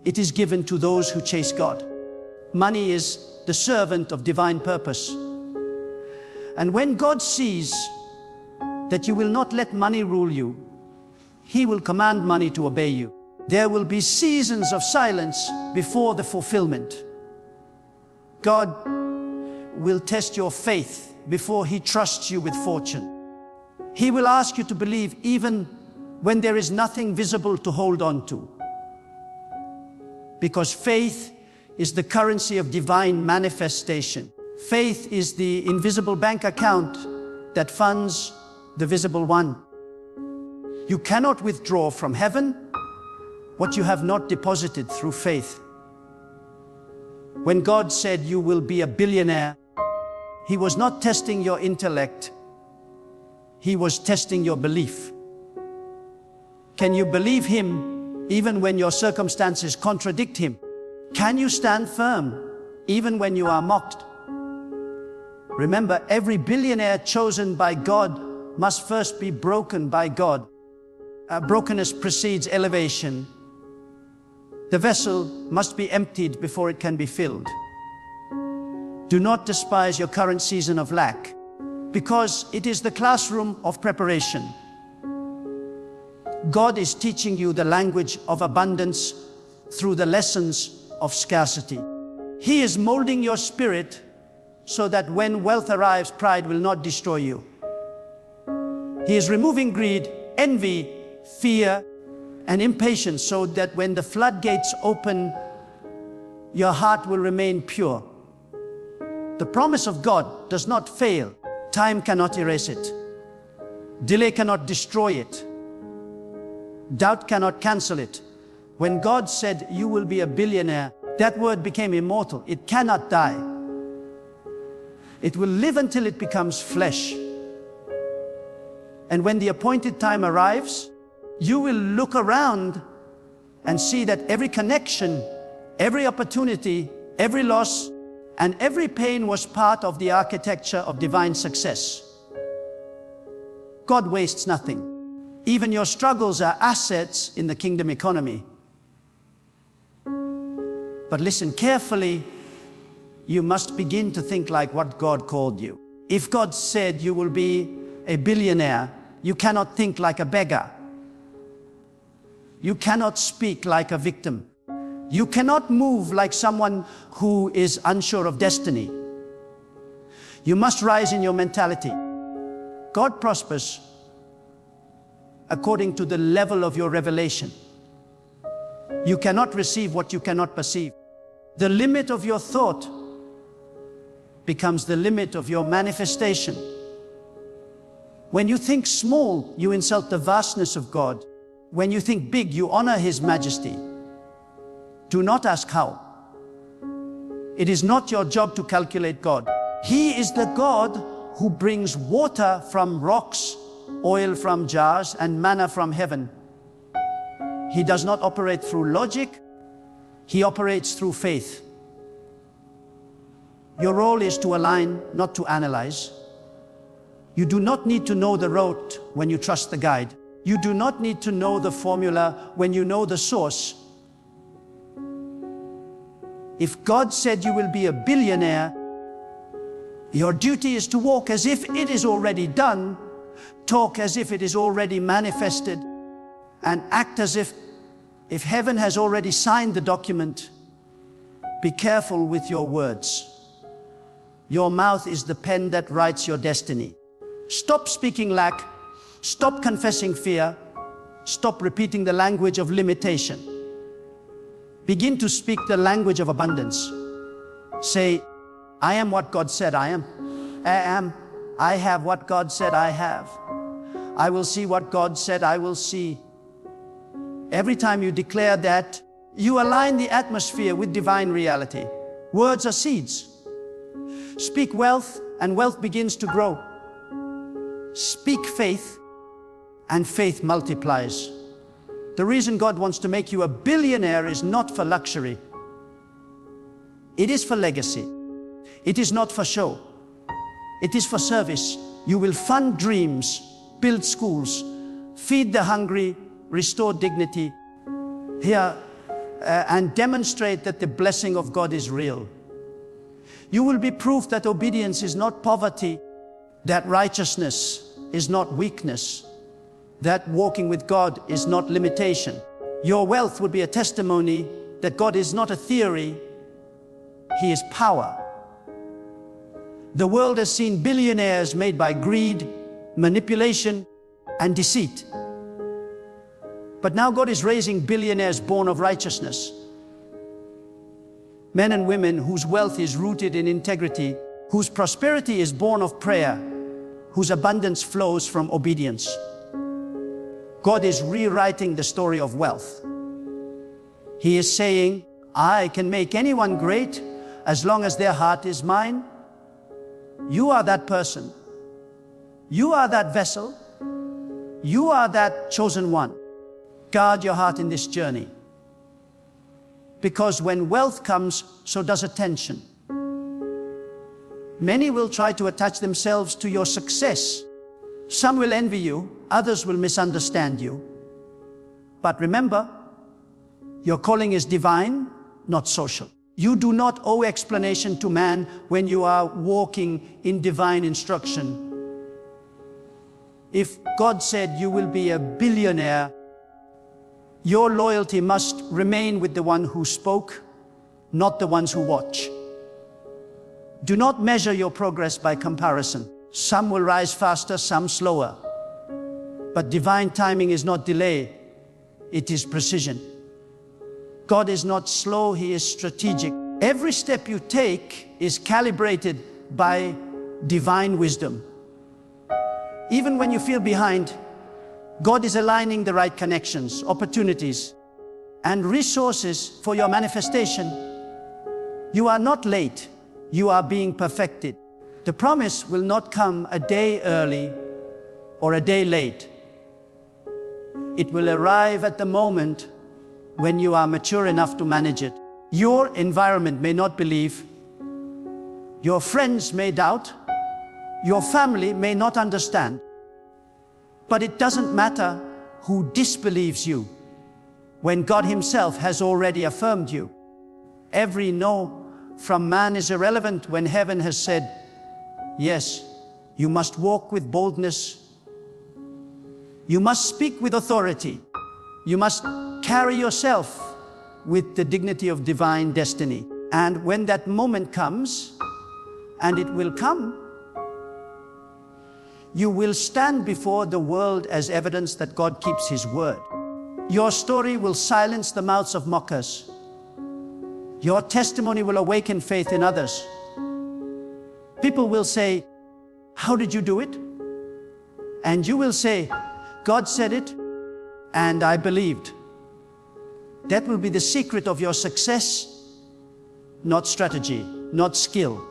It is given to those who chase God. Money is the servant of divine purpose. And when God sees that you will not let money rule you, He will command money to obey you. There will be seasons of silence before the fulfillment. God will test your faith before He trusts you with fortune. He will ask you to believe even when there is nothing visible to hold on to. Because faith is the currency of divine manifestation. Faith is the invisible bank account that funds the visible one. You cannot withdraw from heaven what you have not deposited through faith. When God said you will be a billionaire, He was not testing your intellect. He was testing your belief. Can you believe Him even when your circumstances contradict Him? Can you stand firm even when you are mocked? Remember, every billionaire chosen by God must first be broken by God. brokenness precedes elevation. The vessel must be emptied before it can be filled. Do not despise your current season of lack, because it is the classroom of preparation. God is teaching you the language of abundance through the lessons of scarcity. He is molding your spirit so that when wealth arrives, pride will not destroy you. He is removing greed, envy, fear, and impatience so that when the floodgates open, your heart will remain pure. The promise of God does not fail. Time cannot erase it. Delay cannot destroy it. Doubt cannot cancel it. When God said, "You will be a billionaire," that word became immortal. It cannot die. It will live until it becomes flesh. And when the appointed time arrives, you will look around and see that every connection, every opportunity, every loss, and every pain was part of the architecture of divine success. God wastes nothing. Even your struggles are assets in the kingdom economy. But listen carefully, you must begin to think like what God called you. If God said you will be a billionaire, you cannot think like a beggar. You cannot speak like a victim. You cannot move like someone who is unsure of destiny. You must rise in your mentality. God prospers according to the level of your revelation. You cannot receive what you cannot perceive. The limit of your thought becomes the limit of your manifestation. When you think small, you insult the vastness of God. When you think big, you honor His majesty. Do not ask how. It is not your job to calculate God. He is the God who brings water from rocks, oil from jars, and manna from heaven. He does not operate through logic. He operates through faith. Your role is to align, not to analyze. You do not need to know the route when you trust the guide. You do not need to know the formula when you know the source. If God said you will be a billionaire, your duty is to walk as if it is already done, talk as if it is already manifested, and act as if heaven has already signed the document. Be careful with your words. Your mouth is the pen that writes your destiny. Stop speaking lack. Stop confessing fear. Stop repeating the language of limitation. Begin to speak the language of abundance. Say, I am what God said I am. I have what God said I have. I will see what God said I will see. Every time you declare that, you align the atmosphere with divine reality. Words are seeds. Speak wealth, and wealth begins to grow. Speak faith, and faith multiplies. The reason God wants to make you a billionaire is not for luxury. It is for legacy. It is not for show. It is for service. You will fund dreams, build schools, feed the hungry, restore dignity here, and demonstrate that the blessing of God is real. You will be proof that obedience is not poverty, that righteousness is not weakness, that walking with God is not limitation. Your wealth will be a testimony that God is not a theory, He is power. The world has seen billionaires made by greed, manipulation, and deceit. But now God is raising billionaires born of righteousness. Men and women whose wealth is rooted in integrity, whose prosperity is born of prayer, whose abundance flows from obedience. God is rewriting the story of wealth. He is saying, I can make anyone great as long as their heart is mine. You are that person. You are that vessel. You are that chosen one. Guard your heart in this journey. Because when wealth comes, so does attention. Many will try to attach themselves to your success. Some will envy you, others will misunderstand you. But remember, your calling is divine, not social. You do not owe explanation to man when you are walking in divine instruction. If God said you will be a billionaire, your loyalty must remain with the one who spoke, not the ones who watch. Do not measure your progress by comparison. Some will rise faster, some slower. But divine timing is not delay, it is precision. God is not slow, He is strategic. Every step you take is calibrated by divine wisdom. Even when you feel behind, God is aligning the right connections, opportunities, and resources for your manifestation. You are not late, you are being perfected. The promise will not come a day early or a day late. It will arrive at the moment when you are mature enough to manage it. Your environment may not believe, your friends may doubt, your family may not understand. But it doesn't matter who disbelieves you when God Himself has already affirmed you. Every no from man is irrelevant when heaven has said, yes, you must walk with boldness. You must speak with authority. You must carry yourself with the dignity of divine destiny. And when that moment comes, and it will come, you will stand before the world as evidence that God keeps His word. Your story will silence the mouths of mockers. Your testimony will awaken faith in others. People will say, how did you do it? And you will say, God said it, and I believed. That will be the secret of your success, not strategy, not skill,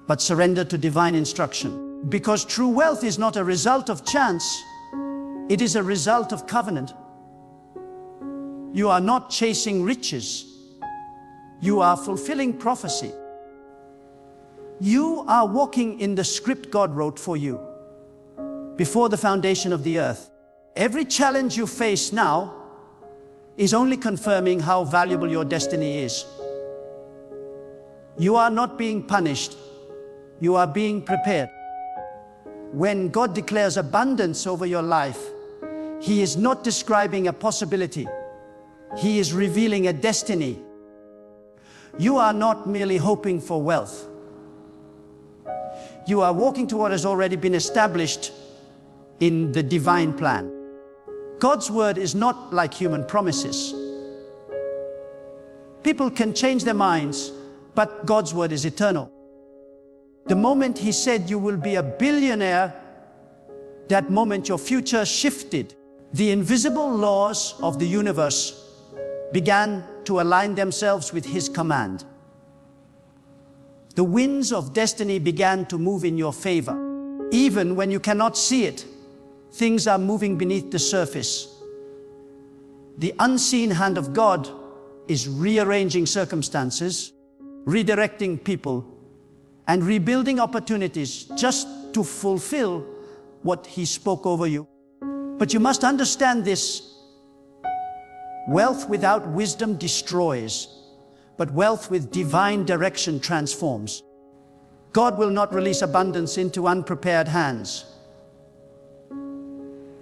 but surrender to divine instruction. Because true wealth is not a result of chance, it is a result of covenant. You are not chasing riches, you are fulfilling prophecy. You are walking in the script God wrote for you before the foundation of the earth. Every challenge you face now is only confirming how valuable your destiny is. You are not being punished, you are being prepared. When God declares abundance over your life, He is not describing a possibility. He is revealing a destiny. You are not merely hoping for wealth. You are walking toward what has already been established in the divine plan. God's word is not like human promises. People can change their minds, but God's word is eternal. The moment He said you will be a billionaire, that moment your future shifted. The invisible laws of the universe began to align themselves with His command. The winds of destiny began to move in your favor. Even when you cannot see it, things are moving beneath the surface. The unseen hand of God is rearranging circumstances, redirecting people, and rebuilding opportunities just to fulfill what He spoke over you. But you must understand this. Wealth without wisdom destroys, but wealth with divine direction transforms. God will not release abundance into unprepared hands.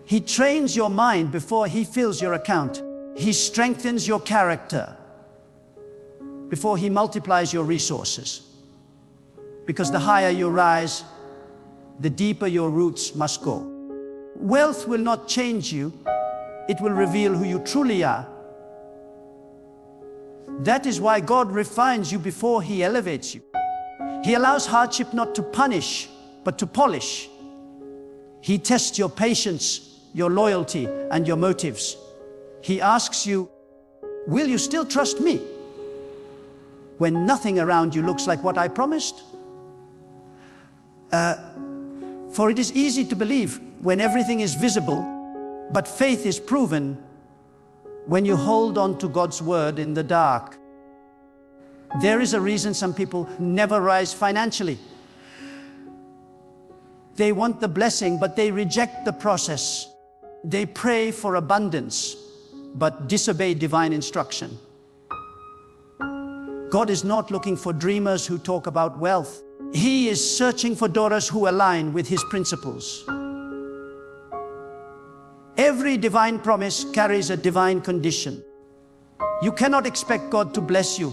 He trains your mind before He fills your account. He strengthens your character before He multiplies your resources. Because the higher you rise, the deeper your roots must go. Wealth will not change you, it will reveal who you truly are. That is why God refines you before He elevates you. He allows hardship not to punish, but to polish. He tests your patience, your loyalty, and your motives. He asks you, will you still trust me when nothing around you looks like what I promised? For it is easy to believe when everything is visible, but faith is proven when you hold on to God's word in the dark. There is a reason some people never rise financially. They want the blessing, but they reject the process. They pray for abundance, but disobey divine instruction. God is not looking for dreamers who talk about wealth. He is searching for daughters who align with His principles. Every divine promise carries a divine condition. You cannot expect God to bless you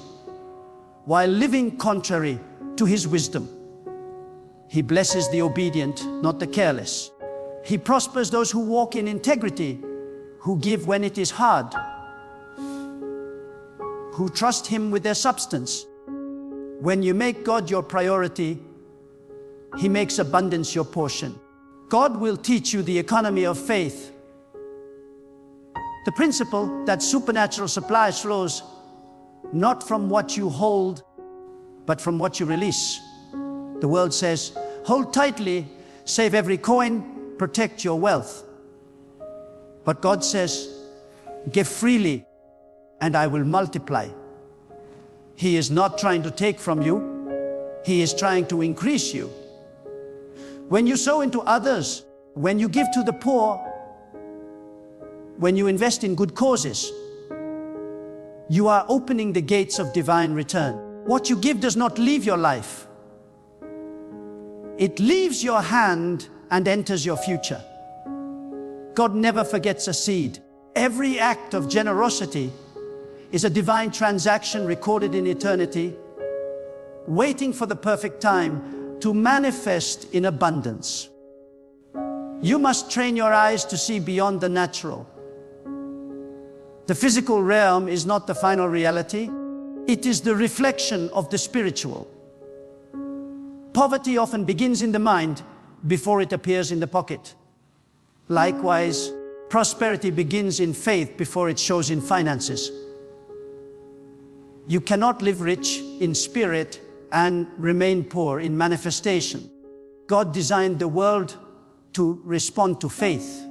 while living contrary to His wisdom. He blesses the obedient, not the careless. He prospers those who walk in integrity, who give when it is hard, who trust Him with their substance. When you make God your priority, He makes abundance your portion. God will teach you the economy of faith, the principle that supernatural supply flows not from what you hold, but from what you release. The world says, hold tightly, save every coin, protect your wealth. But God says, give freely, and I will multiply. He is not trying to take from you. He is trying to increase you. When you sow into others, when you give to the poor, when you invest in good causes, you are opening the gates of divine return. What you give does not leave your life. It leaves your hand and enters your future. God never forgets a seed. Every act of generosity is a divine transaction recorded in eternity, waiting for the perfect time to manifest in abundance. You must train your eyes to see beyond the natural. The physical realm is not the final reality. It is the reflection of the spiritual. Poverty often begins in the mind before it appears in the pocket. Likewise, prosperity begins in faith before it shows in finances. You cannot live rich in spirit and remain poor in manifestation. God designed the world to respond to faith.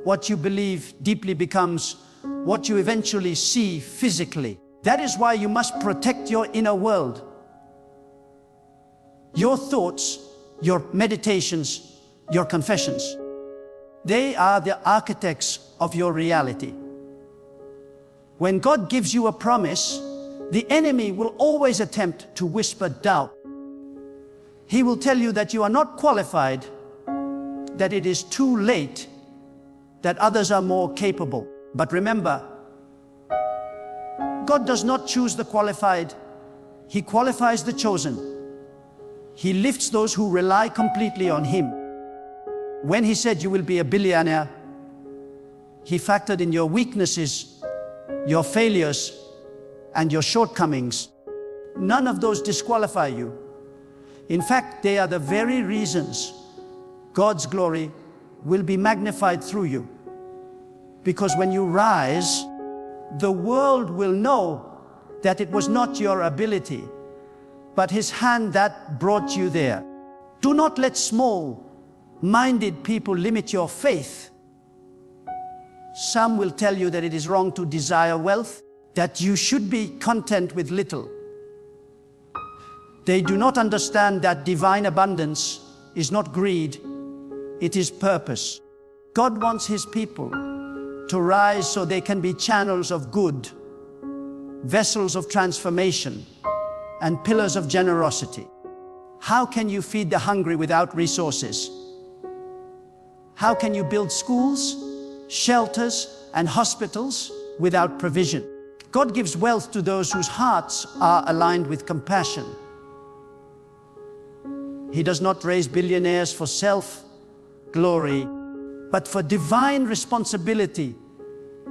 What you believe deeply becomes what you eventually see physically. That is why you must protect your inner world. Your thoughts, your meditations, your confessions, they are the architects of your reality. When God gives you a promise, the enemy will always attempt to whisper doubt. He will tell you that you are not qualified, that it is too late, that others are more capable. But remember, God does not choose the qualified. He qualifies the chosen. He lifts those who rely completely on Him. When He said you will be a billionaire, He factored in your weaknesses, your failures, and your shortcomings. None of those disqualify you. In fact, they are the very reasons God's glory will be magnified through you. Because when you rise, the world will know that it was not your ability, but His hand that brought you there. Do not let small-minded people limit your faith. Some will tell you that it is wrong to desire wealth, that you should be content with little. They do not understand that divine abundance is not greed, it is purpose. God wants His people to rise so they can be channels of good, vessels of transformation, and pillars of generosity. How can you feed the hungry without resources? How can you build schools, shelters, and hospitals without provision? God gives wealth to those whose hearts are aligned with compassion. He does not raise billionaires for self-glory, but for divine responsibility.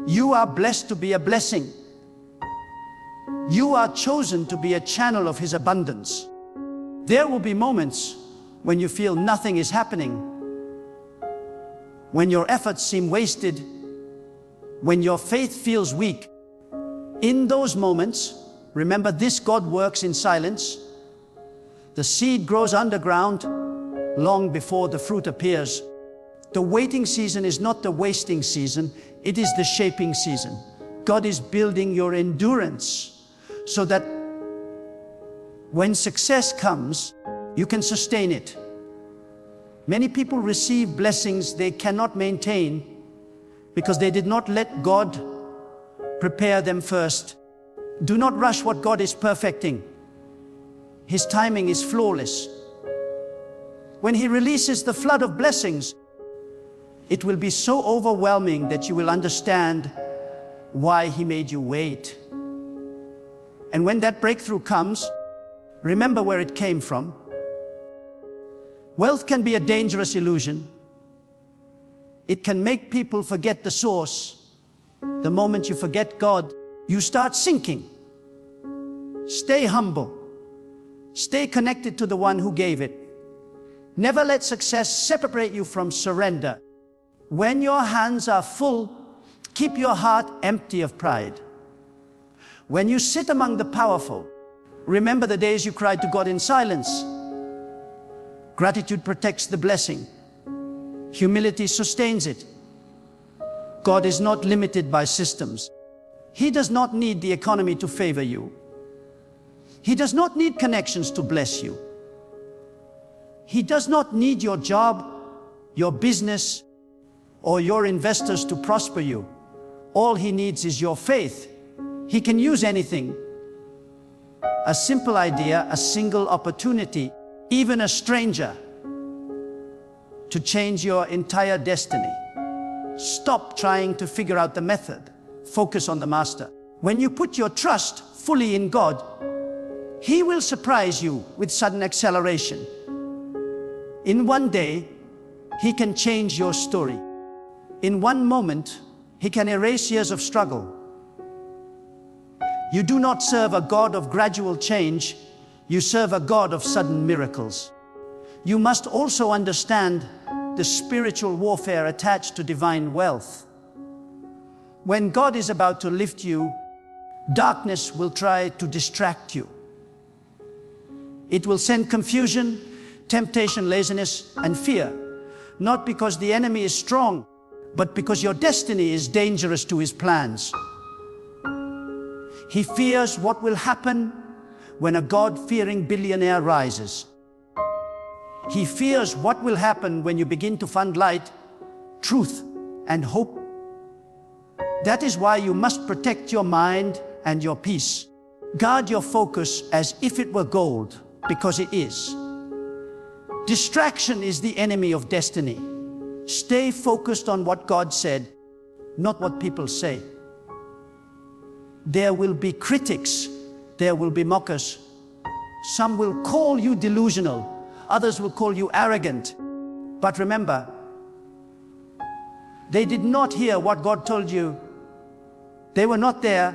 You are blessed to be a blessing. You are chosen to be a channel of His abundance. There will be moments when you feel nothing is happening, when your efforts seem wasted, when your faith feels weak. In those moments, remember this: God works in silence. The seed grows underground long before the fruit appears. The waiting season is not the wasting season, it is the shaping season. God is building your endurance so that when success comes, you can sustain it. Many people receive blessings they cannot maintain because they did not let God Prepare them first. Do not rush what God is perfecting. His timing is flawless. When He releases the flood of blessings, it will be so overwhelming that you will understand why He made you wait. And when that breakthrough comes, remember where it came from. Wealth can be a dangerous illusion. It can make people forget the source. The moment you forget God, you start sinking. Stay humble. Stay connected to the one who gave it. Never let success separate you from surrender. When your hands are full, keep your heart empty of pride. When you sit among the powerful, remember the days you cried to God in silence. Gratitude protects the blessing. Humility sustains it. God is not limited by systems. He does not need the economy to favor you. He does not need connections to bless you. He does not need your job, your business, or your investors to prosper you. All He needs is your faith. He can use anything. A simple idea, a single opportunity, even a stranger, to change your entire destiny. Stop trying to figure out the method. Focus on the Master. When you put your trust fully in God, He will surprise you with sudden acceleration. In one day, He can change your story. In one moment, He can erase years of struggle. You do not serve a God of gradual change. You serve a God of sudden miracles. You must also understand the spiritual warfare attached to divine wealth. When God is about to lift you, darkness will try to distract you. It will send confusion, temptation, laziness, and fear. Not because the enemy is strong, but because your destiny is dangerous to his plans. He fears what will happen when a God-fearing billionaire rises. He fears what will happen when you begin to fund light, truth, and hope. That is why you must protect your mind and your peace. Guard your focus as if it were gold, because it is. Distraction is the enemy of destiny. Stay focused on what God said, not what people say. There will be critics, there will be mockers. Some will call you delusional, others will call you arrogant. But remember, they did not hear what God told you. They were not there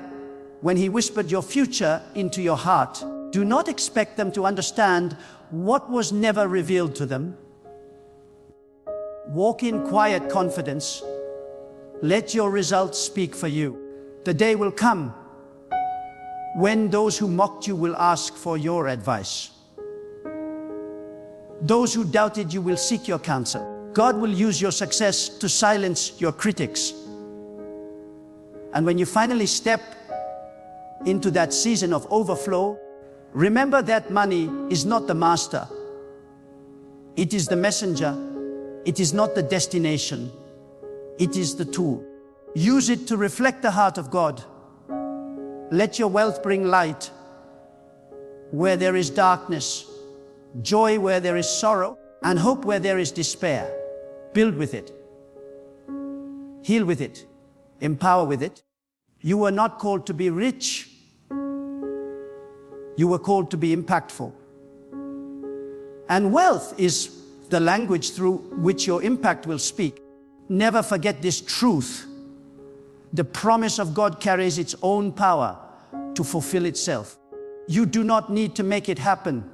when He whispered your future into your heart. Do not expect them to understand what was never revealed to them. Walk in quiet confidence. Let your results speak for you. The day will come when those who mocked you will ask for your advice. Those who doubted you will seek your counsel. God will use your success to silence your critics. And when you finally step into that season of overflow, remember that money is not the master. It is the messenger. It is not the destination. It is the tool. Use it to reflect the heart of God. Let your wealth bring light where there is darkness, joy where there is sorrow, and hope where there is despair. Build with it. Heal with it. Empower with it. You were not called to be rich. You were called to be impactful. And wealth is the language through which your impact will speak. Never forget this truth. The promise of God carries its own power to fulfill itself. You do not need to make it happen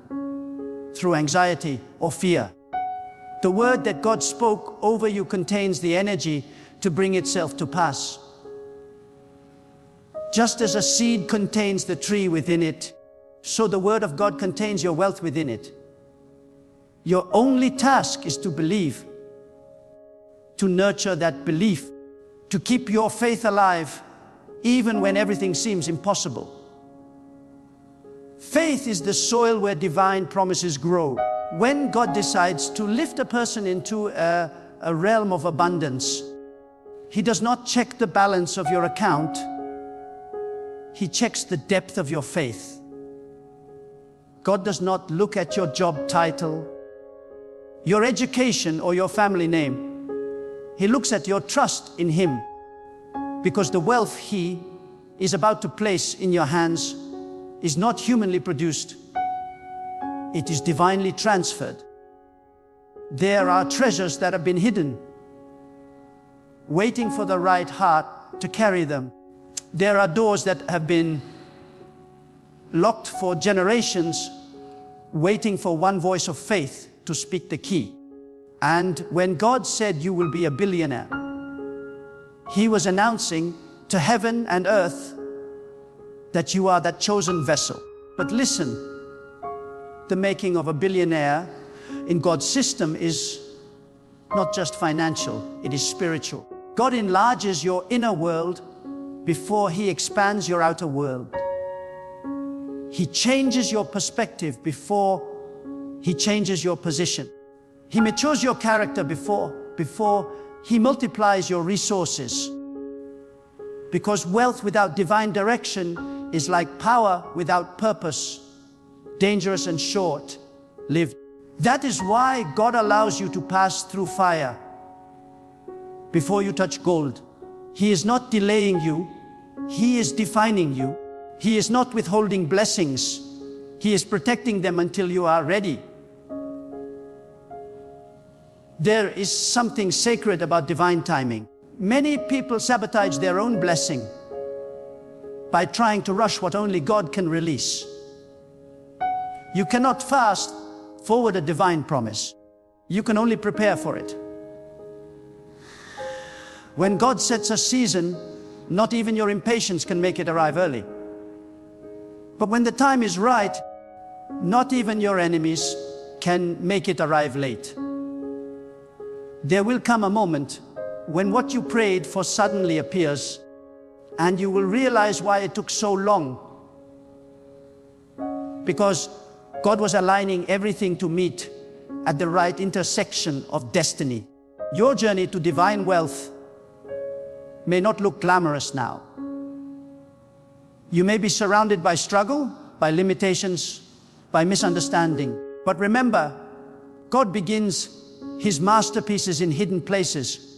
through anxiety or fear. The word that God spoke over you contains the energy to bring itself to pass. Just as a seed contains the tree within it, so the word of God contains your wealth within it. Your only task is to believe, to nurture that belief, to keep your faith alive, even when everything seems impossible. Faith is the soil where divine promises grow. When God decides to lift a person into a realm of abundance, He does not check the balance of your account. He checks the depth of your faith. God does not look at your job title, your education, or your family name. He looks at your trust in Him, because the wealth He is about to place in your hands is not humanly produced. It is divinely transferred. There are treasures that have been hidden, waiting for the right heart to carry them. There are doors that have been locked for generations, waiting for one voice of faith to speak the key. And when God said you will be a billionaire, He was announcing to heaven and earth that you are that chosen vessel. But listen, the making of a billionaire in God's system is not just financial, it is spiritual. God enlarges your inner world before He expands your outer world. He changes your perspective before He changes your position. He matures your character before He multiplies your resources. Because wealth without divine direction is like power without purpose, dangerous and short-lived. That is why God allows you to pass through fire before you touch gold. He is not delaying you, He is defining you. He is not withholding blessings, He is protecting them until you are ready. There is something sacred about divine timing. Many people sabotage their own blessing by trying to rush what only God can release. You cannot fast forward a divine promise. You can only prepare for it. When God sets a season, not even your impatience can make it arrive early. But when the time is right, not even your enemies can make it arrive late. There will come a moment when what you prayed for suddenly appears, and you will realize why it took so long. Because God was aligning everything to meet at the right intersection of destiny. Your journey to divine wealth may not look glamorous now. You may be surrounded by struggle, by limitations, by misunderstanding. But remember, God begins His masterpieces in hidden places.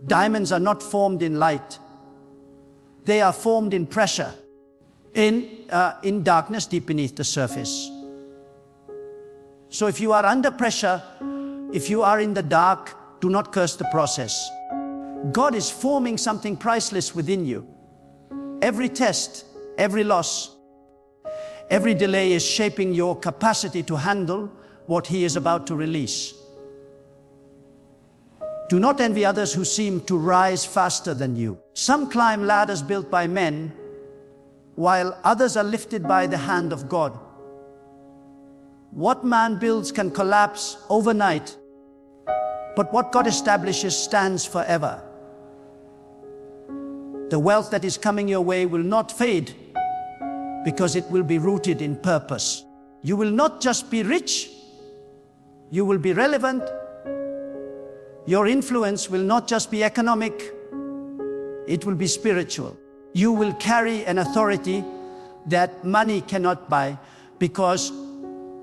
Diamonds are not formed in light. They are formed in pressure, in darkness deep beneath the surface. So if you are under pressure, if you are in the dark, do not curse the process. God is forming something priceless within you. Every test, every loss, every delay is shaping your capacity to handle what He is about to release. Do not envy others who seem to rise faster than you. Some climb ladders built by men, while others are lifted by the hand of God. What man builds can collapse overnight, but what God establishes stands forever. The wealth that is coming your way will not fade, because it will be rooted in purpose. You will not just be rich, you will be relevant. Your influence will not just be economic, it will be spiritual. You will carry an authority that money cannot buy, because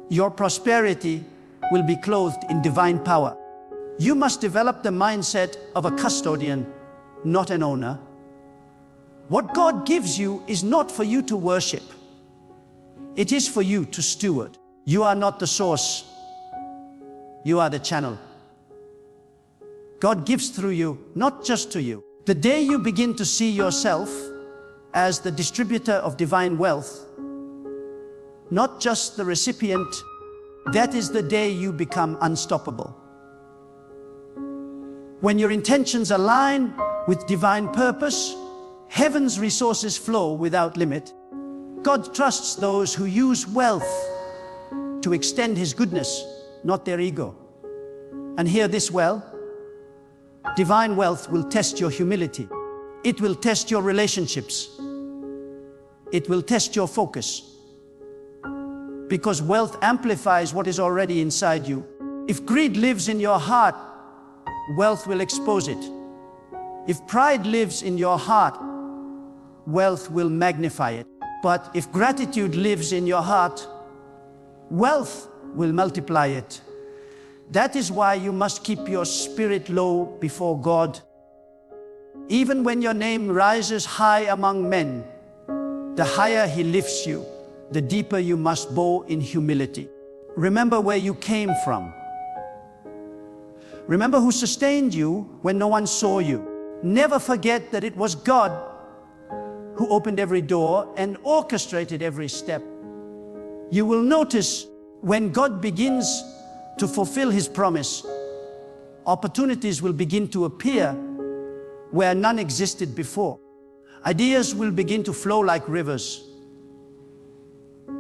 your prosperity will be clothed in divine power. You must develop the mindset of a custodian, not an owner. What God gives you is not for you to worship. It is for you to steward. You are not the source. You are the channel. God gives through you, not just to you. The day you begin to see yourself as the distributor of divine wealth, not just the recipient, that is the day you become unstoppable. When your intentions align with divine purpose, heaven's resources flow without limit. God trusts those who use wealth to extend His goodness, not their ego. And hear this well, divine wealth will test your humility. It will test your relationships. It will test your focus. Because wealth amplifies what is already inside you. If greed lives in your heart, wealth will expose it. If pride lives in your heart, wealth will magnify it. But if gratitude lives in your heart, wealth will multiply it. That is why you must keep your spirit low before God. Even when your name rises high among men, the higher He lifts you, the deeper you must bow in humility. Remember where you came from. Remember who sustained you when no one saw you. Never forget that it was God who opened every door and orchestrated every step. You will notice when God begins to fulfill His promise, opportunities will begin to appear where none existed before. Ideas will begin to flow like rivers.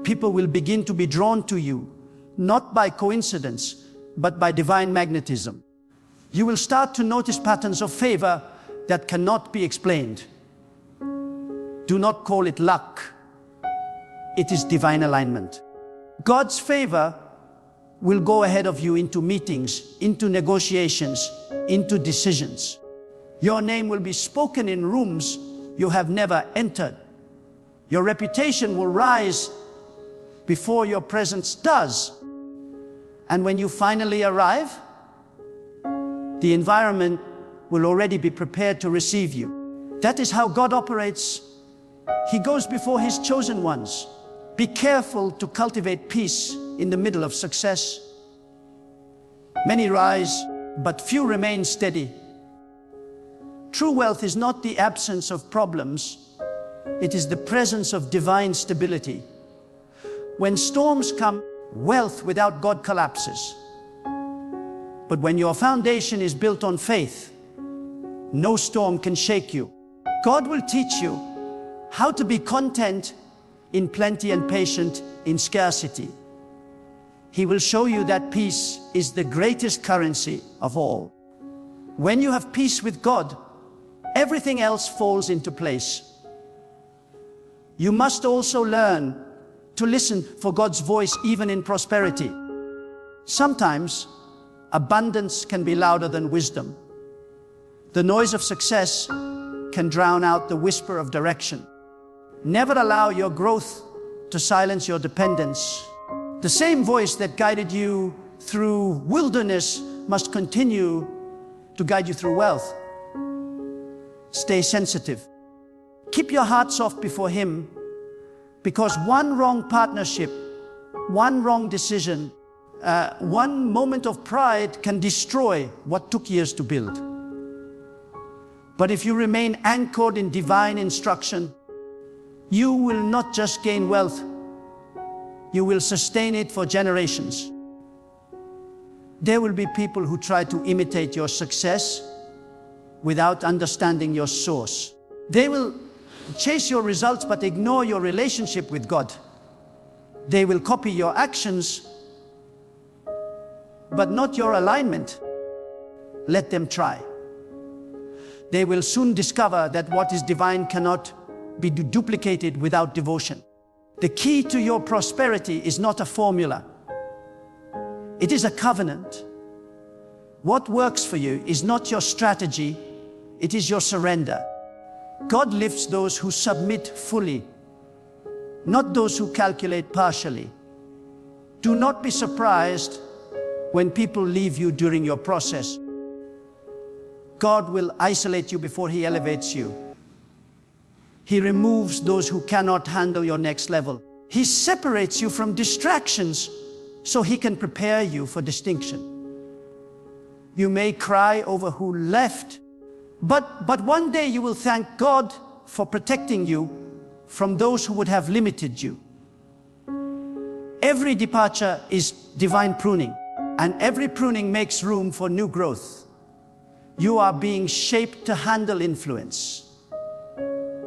People will begin to be drawn to you, not by coincidence, but by divine magnetism. You will start to notice patterns of favor that cannot be explained. Do not call it luck. It is divine alignment. God's favor will go ahead of you into meetings, into negotiations, into decisions. Your name will be spoken in rooms you have never entered. Your reputation will rise before your presence does. And when you finally arrive, the environment will already be prepared to receive you. That is how God operates. He goes before His chosen ones. Be careful to cultivate peace in the middle of success. Many rise, but few remain steady. True wealth is not the absence of problems. It is the presence of divine stability. When storms come, wealth without God collapses. But when your foundation is built on faith, no storm can shake you. God will teach you how to be content in plenty and patient in scarcity. He will show you that peace is the greatest currency of all. When you have peace with God, everything else falls into place. You must also learn to listen for God's voice even in prosperity. Sometimes, abundance can be louder than wisdom. The noise of success can drown out the whisper of direction. Never allow your growth to silence your dependence. The same voice that guided you through wilderness must continue to guide you through wealth. Stay sensitive. Keep your heart soft before Him, because one wrong partnership, one wrong decision, one moment of pride can destroy what took years to build. But if you remain anchored in divine instruction, you will not just gain wealth, you will sustain it for generations. There will be people who try to imitate your success without understanding your source. They will chase your results but ignore your relationship with God. They will copy your actions but not your alignment. Let them try. They will soon discover that what is divine cannot be duplicated without devotion. The key to your prosperity is not a formula. It is a covenant. What works for you is not your strategy, it is your surrender. God lifts those who submit fully, not those who calculate partially. Do not be surprised when people leave you during your process. God will isolate you before He elevates you. He removes those who cannot handle your next level. He separates you from distractions so He can prepare you for distinction. You may cry over who left, but one day you will thank God for protecting you from those who would have limited you. Every departure is divine pruning, and every pruning makes room for new growth. You are being shaped to handle influence.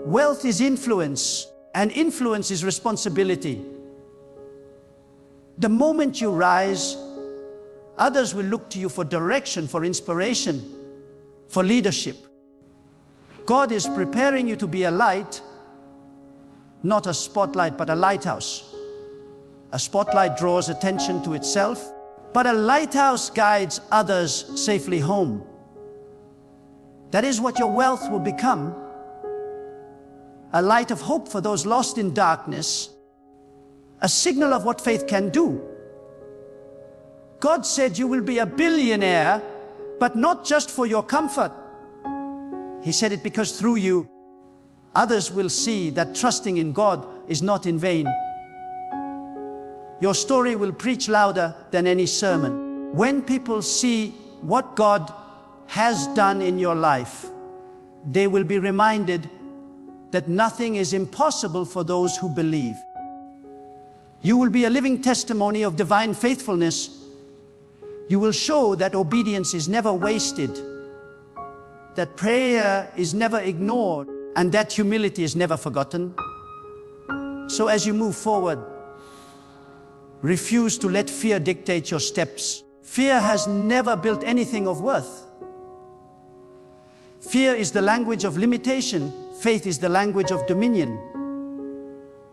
Wealth is influence, and influence is responsibility. The moment you rise, others will look to you for direction, for inspiration, for leadership. God is preparing you to be a light, not a spotlight, but a lighthouse. A spotlight draws attention to itself, but a lighthouse guides others safely home. That is what your wealth will become. a light of hope for those lost in darkness, a signal of what faith can do. God said you will be a billionaire, but not just for your comfort. He said it because through you, others will see that trusting in God is not in vain. Your story will preach louder than any sermon. When people see what God has done in your life, they will be reminded that nothing is impossible for those who believe. You will be a living testimony of divine faithfulness. You will show that obedience is never wasted, that prayer is never ignored, and that humility is never forgotten. So as you move forward, refuse to let fear dictate your steps. Fear has never built anything of worth. Fear is the language of limitation. Faith is the language of dominion.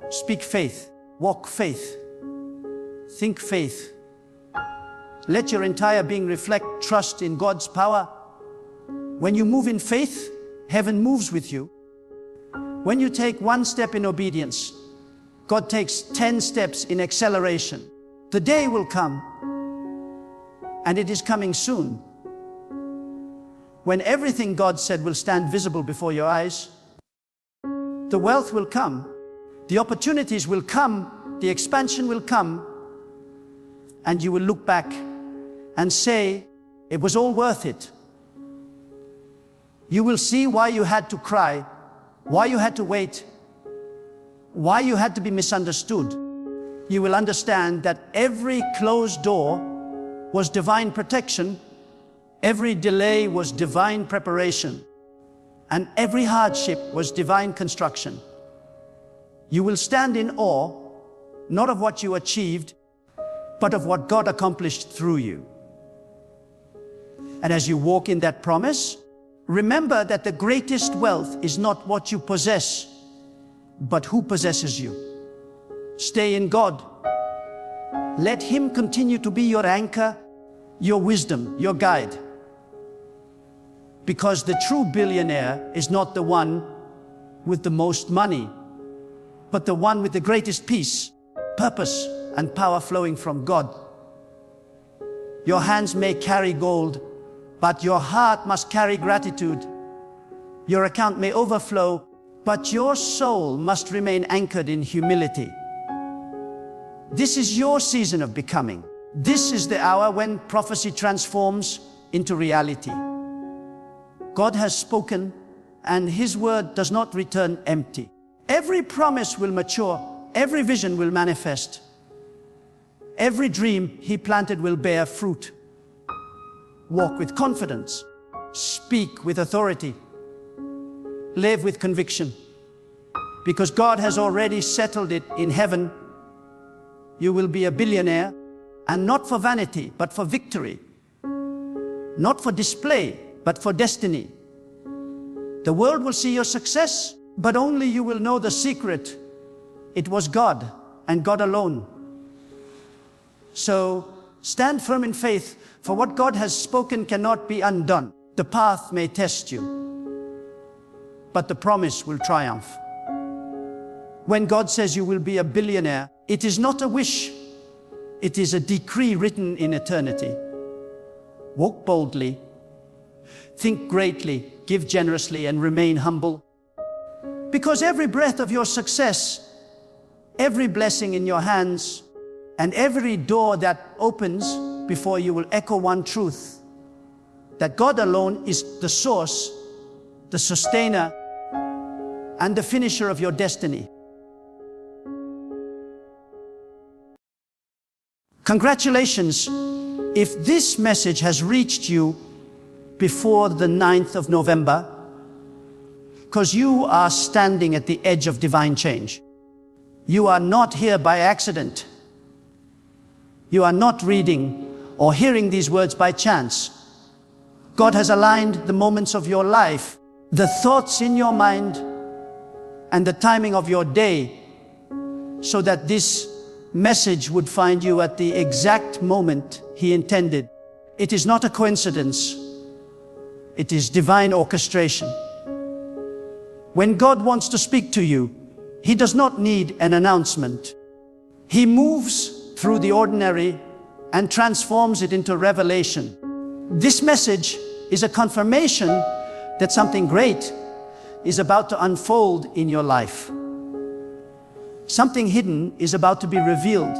Speak faith, walk faith, think faith. Let your entire being reflect trust in God's power. When you move in faith, heaven moves with you. When you take one step in obedience, God takes 10 steps in acceleration. The day will come, and it is coming soon, when everything God said will stand visible before your eyes. The wealth will come, the opportunities will come, the expansion will come, and you will look back and say, it was all worth it. You will see why you had to cry, why you had to wait, why you had to be misunderstood. You will understand that every closed door was divine protection, every delay was divine preparation, and every hardship was divine construction. You will stand in awe, not of what you achieved, but of what God accomplished through you. And as you walk in that promise, remember that the greatest wealth is not what you possess, but who possesses you. Stay in God. Let Him continue to be your anchor, your wisdom, your guide. Because the true billionaire is not the one with the most money, but the one with the greatest peace, purpose, and power flowing from God. Your hands may carry gold, but your heart must carry gratitude. Your account may overflow, but your soul must remain anchored in humility. This is your season of becoming. This is the hour when prophecy transforms into reality. God has spoken, and His word does not return empty. Every promise will mature, every vision will manifest. Every dream He planted will bear fruit. Walk with confidence, speak with authority, live with conviction, because God has already settled it in heaven. You will be a billionaire, and not for vanity, but for victory. Not for display, but for destiny. The world will see your success, but only you will know the secret. It was God, and God alone. So stand firm in faith, for what God has spoken cannot be undone. The path may test you, but the promise will triumph. When God says you will be a billionaire, it is not a wish, it is a decree written in eternity. Walk boldly, think greatly, give generously, and remain humble. Because every breath of your success, every blessing in your hands, and every door that opens before you will echo one truth: that God alone is the source, the sustainer, and the finisher of your destiny. Congratulations if this message has reached you before the 9th of November, because you are standing at the edge of divine change. You are not here by accident. You are not reading or hearing these words by chance. God has aligned the moments of your life, the thoughts in your mind, and the timing of your day, so that this message would find you at the exact moment He intended. It is not a coincidence. It is divine orchestration. When God wants to speak to you, He does not need an announcement. He moves through the ordinary and transforms it into revelation. This message is a confirmation that something great is about to unfold in your life. Something hidden is about to be revealed.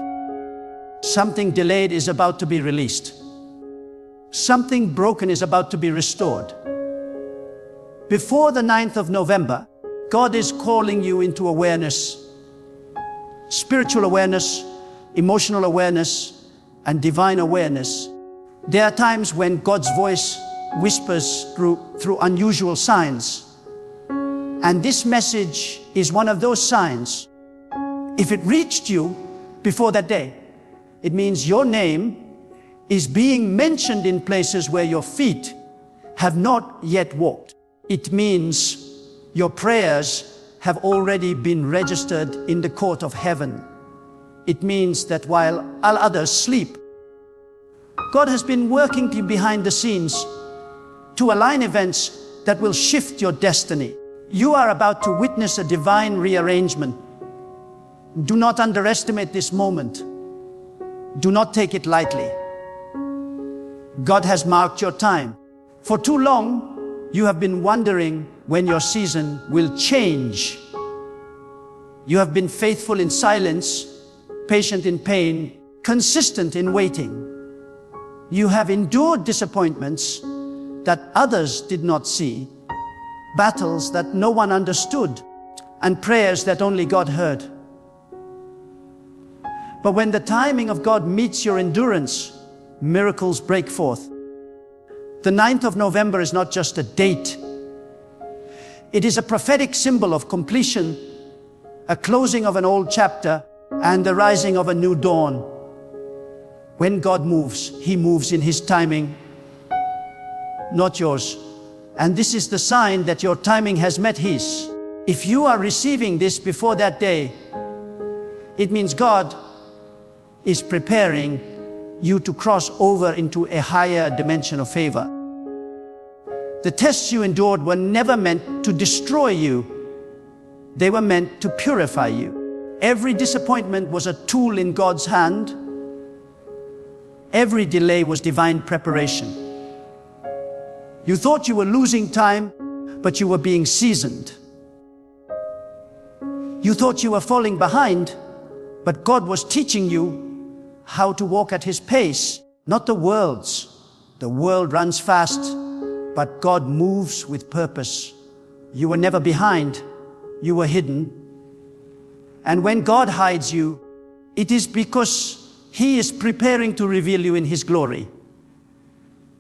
Something delayed is about to be released. Something broken is about to be restored. Before the 9th of November, God is calling you into awareness, spiritual awareness, emotional awareness, and divine awareness. There are times when God's voice whispers through unusual signs. And this message is one of those signs. If it reached you before that day, it means your name is being mentioned in places where your feet have not yet walked. It means your prayers have already been registered in the court of heaven. It means that while all others sleep, God has been working behind the scenes to align events that will shift your destiny. You are about to witness a divine rearrangement. Do not underestimate this moment. Do not take it lightly. God has marked your time. For too long, you have been wondering when your season will change. You have been faithful in silence, patient in pain, consistent in waiting. You have endured disappointments that others did not see, battles that no one understood, and prayers that only God heard. But when the timing of God meets your endurance, miracles break forth. The 9th of November is not just a date. It is a prophetic symbol of completion, a closing of an old chapter, and the rising of a new dawn. When God moves, He moves in His timing, not yours. And this is the sign that your timing has met His. If you are receiving this before that day, it means God is preparing you to cross over into a higher dimension of favor. The tests you endured were never meant to destroy you. They were meant to purify you. Every disappointment was a tool in God's hand. Every delay was divine preparation. You thought you were losing time, but you were being seasoned. You thought you were falling behind, but God was teaching you how to walk at His pace, not the world's. The world runs fast, but God moves with purpose. You were never behind, you were hidden. And when God hides you, it is because He is preparing to reveal you in His glory.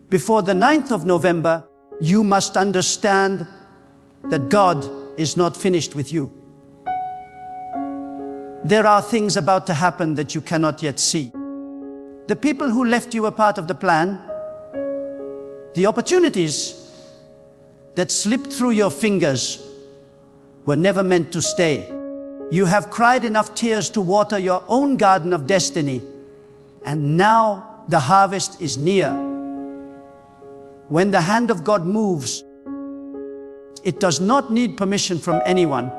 Before the 9th of November, you must understand that God is not finished with you. There are things about to happen that you cannot yet see. The people who left you a part of the plan, the opportunities that slipped through your fingers were never meant to stay. You have cried enough tears to water your own garden of destiny, and now the harvest is near. When the hand of God moves, it does not need permission from anyone.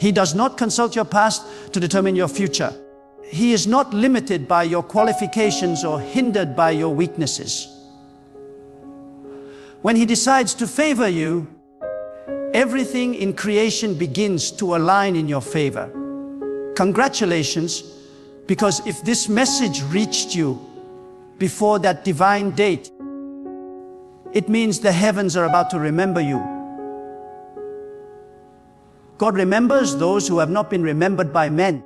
He does not consult your past to determine your future. He is not limited by your qualifications or hindered by your weaknesses. When He decides to favor you, everything in creation begins to align in your favor. Congratulations, because if this message reached you before that divine date, it means the heavens are about to remember you. God remembers those who have not been remembered by men.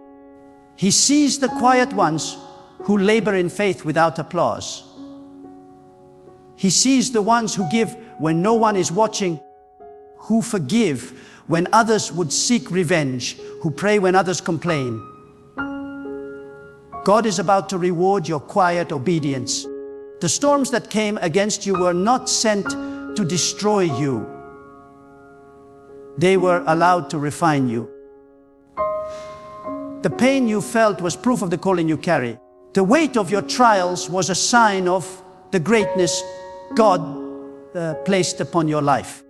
He sees the quiet ones who labor in faith without applause. He sees the ones who give when no one is watching, who forgive when others would seek revenge, who pray when others complain. God is about to reward your quiet obedience. The storms that came against you were not sent to destroy you. They were allowed to refine you. The pain you felt was proof of the calling you carry. The weight of your trials was a sign of the greatness God placed upon your life.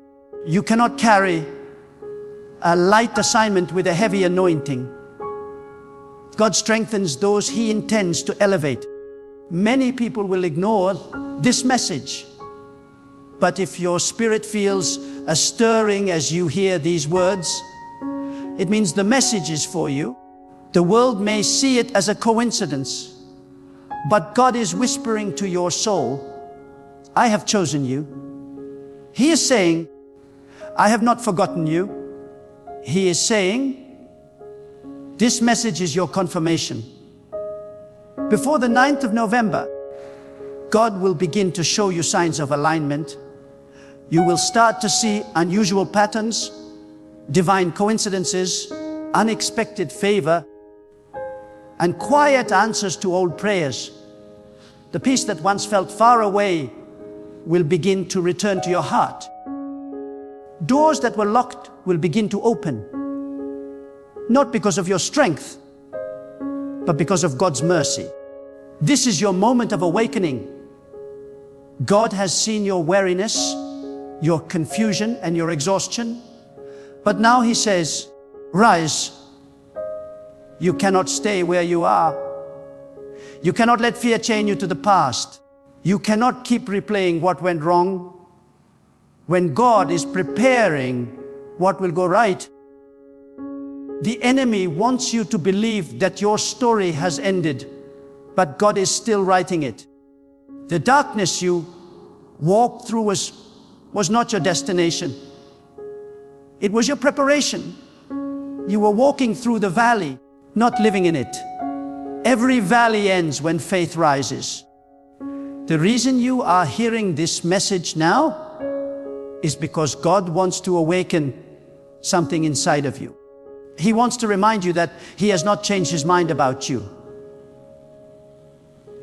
You cannot carry a light assignment with a heavy anointing. God strengthens those He intends to elevate. Many people will ignore this message. But if your spirit feels a stirring as you hear these words, it means the message is for you. The world may see it as a coincidence, but God is whispering to your soul, I have chosen you. He is saying, I have not forgotten you. He is saying, this message is your confirmation. Before the 9th of November, God will begin to show you signs of alignment. You will start to see unusual patterns, divine coincidences, unexpected favor, and quiet answers to old prayers. The peace that once felt far away will begin to return to your heart. Doors that were locked will begin to open, not because of your strength, but because of God's mercy. This is your moment of awakening. God has seen your weariness, your confusion, and your exhaustion. But now He says, rise. You cannot stay where you are. You cannot let fear chain you to the past. You cannot keep replaying what went wrong when God is preparing what will go right. The enemy wants you to believe that your story has ended, but God is still writing it. The darkness you walked through was not your destination. It was your preparation. You were walking through the valley, not living in it. Every valley ends when faith rises. The reason you are hearing this message now is because God wants to awaken something inside of you. He wants to remind you that He has not changed His mind about you.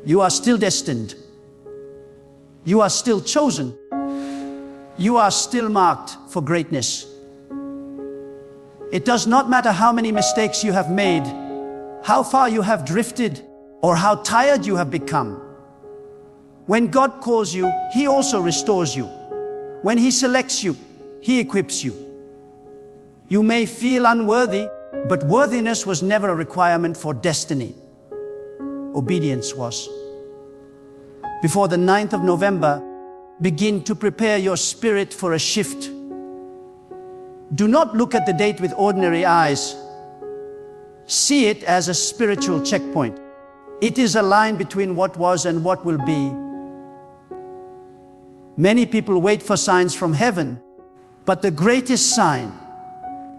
You are still destined. You are still chosen. You are still marked for greatness. It does not matter how many mistakes you have made, how far you have drifted, or how tired you have become. When God calls you, He also restores you. When He selects you, He equips you. You may feel unworthy, but worthiness was never a requirement for destiny. Obedience was. Before the 9th of November, begin to prepare your spirit for a shift. Do not look at the date with ordinary eyes. See it as a spiritual checkpoint. It is a line between what was and what will be. Many people wait for signs from heaven, but the greatest sign